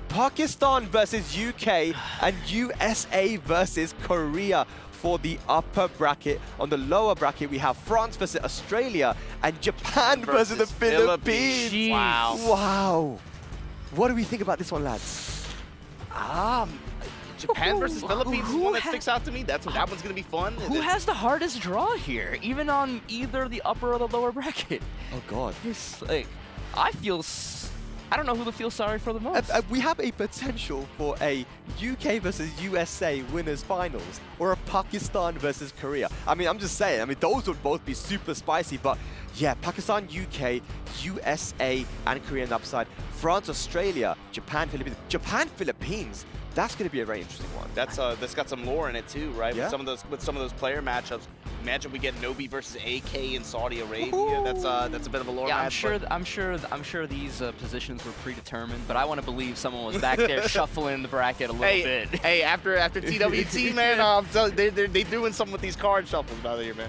Pakistan versus UK and USA versus Korea for the upper bracket. On the lower bracket, we have France versus Australia and Japan versus the Philippines. Jeez. Wow. What do we think about this one, lads? Japan versus Philippines is one that sticks out to me. That one's going to be fun. Who has the hardest draw here, even on either the upper or the lower bracket? Oh, God. It's like, I don't know who to feel sorry for the most. We have a potential for a UK versus USA winners finals or a Pakistan versus Korea. I mean, I'm just saying, I mean, those would both be super spicy, but yeah, Pakistan, UK, USA, and Korea on the upside. France, Australia, Japan, Philippines. That's going to be a very interesting one. That's got some lore in it too, right? Yeah. With some of those player matchups. Imagine we get Nobi versus AK in Saudi Arabia. That's a bit of a lore match. I'm sure these positions were predetermined, but I want to believe someone was back there shuffling the bracket a little bit. Hey, after TWT, man, I'm telling you, they're doing something with these card shuffles out here, man.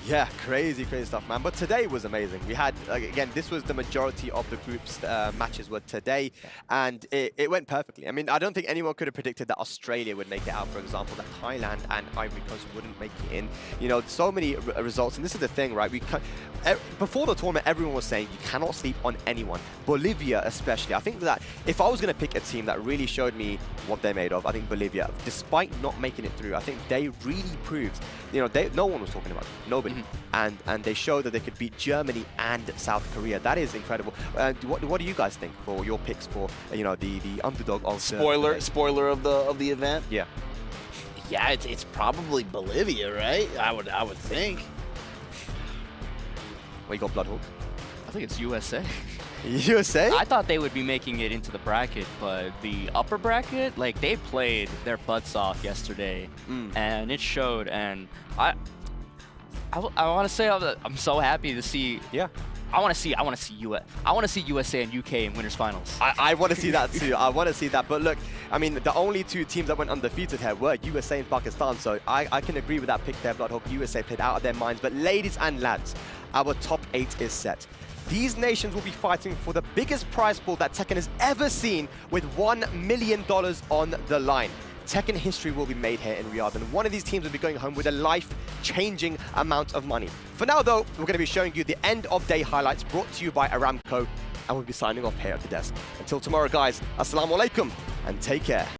Yeah, crazy stuff, man. But today was amazing. We had, again, this was the majority of the group's matches were today, and it went perfectly. I mean, I don't think anyone could have predicted that Australia would make it out, for example, that Thailand and Ivory Coast wouldn't make it in. You know, so many results, and this is the thing, right? Before the tournament, everyone was saying you cannot sleep on anyone. Bolivia especially. I think that if I was going to pick a team that really showed me what they're made of, I think Bolivia, despite not making it through, I think they really proved, you know, no one was talking about them. Nobody. And they showed that they could beat Germany and South Korea. That is incredible. What do you guys think for your picks for, you know, the underdog of spoiler of the event? Yeah. Yeah, it's probably Bolivia, right? I would think. Well, you got Bloodhawk. I think it's USA. USA? I thought they would be making it into the bracket, but the upper bracket, like, they played their butts off yesterday, and it showed. And I want to say I'm so happy to see. Yeah. I want to see USA and UK in winners finals. I want to see that too. I want to see that. But look, I mean, the only two teams that went undefeated here were USA and Pakistan. So I can agree with that pick there. Bloodhawk, USA played out of their minds. But ladies and lads, our top 8 is set. These nations will be fighting for the biggest prize pool that Tekken has ever seen, with $1 million on the line. Tekken history will be made here in Riyadh, and one of these teams will be going home with a life-changing amount of money. For now, though, we're going to be showing you the end-of-day highlights brought to you by Aramco, and we'll be signing off here at the desk. Until tomorrow, guys, Assalamu alaikum, and take care.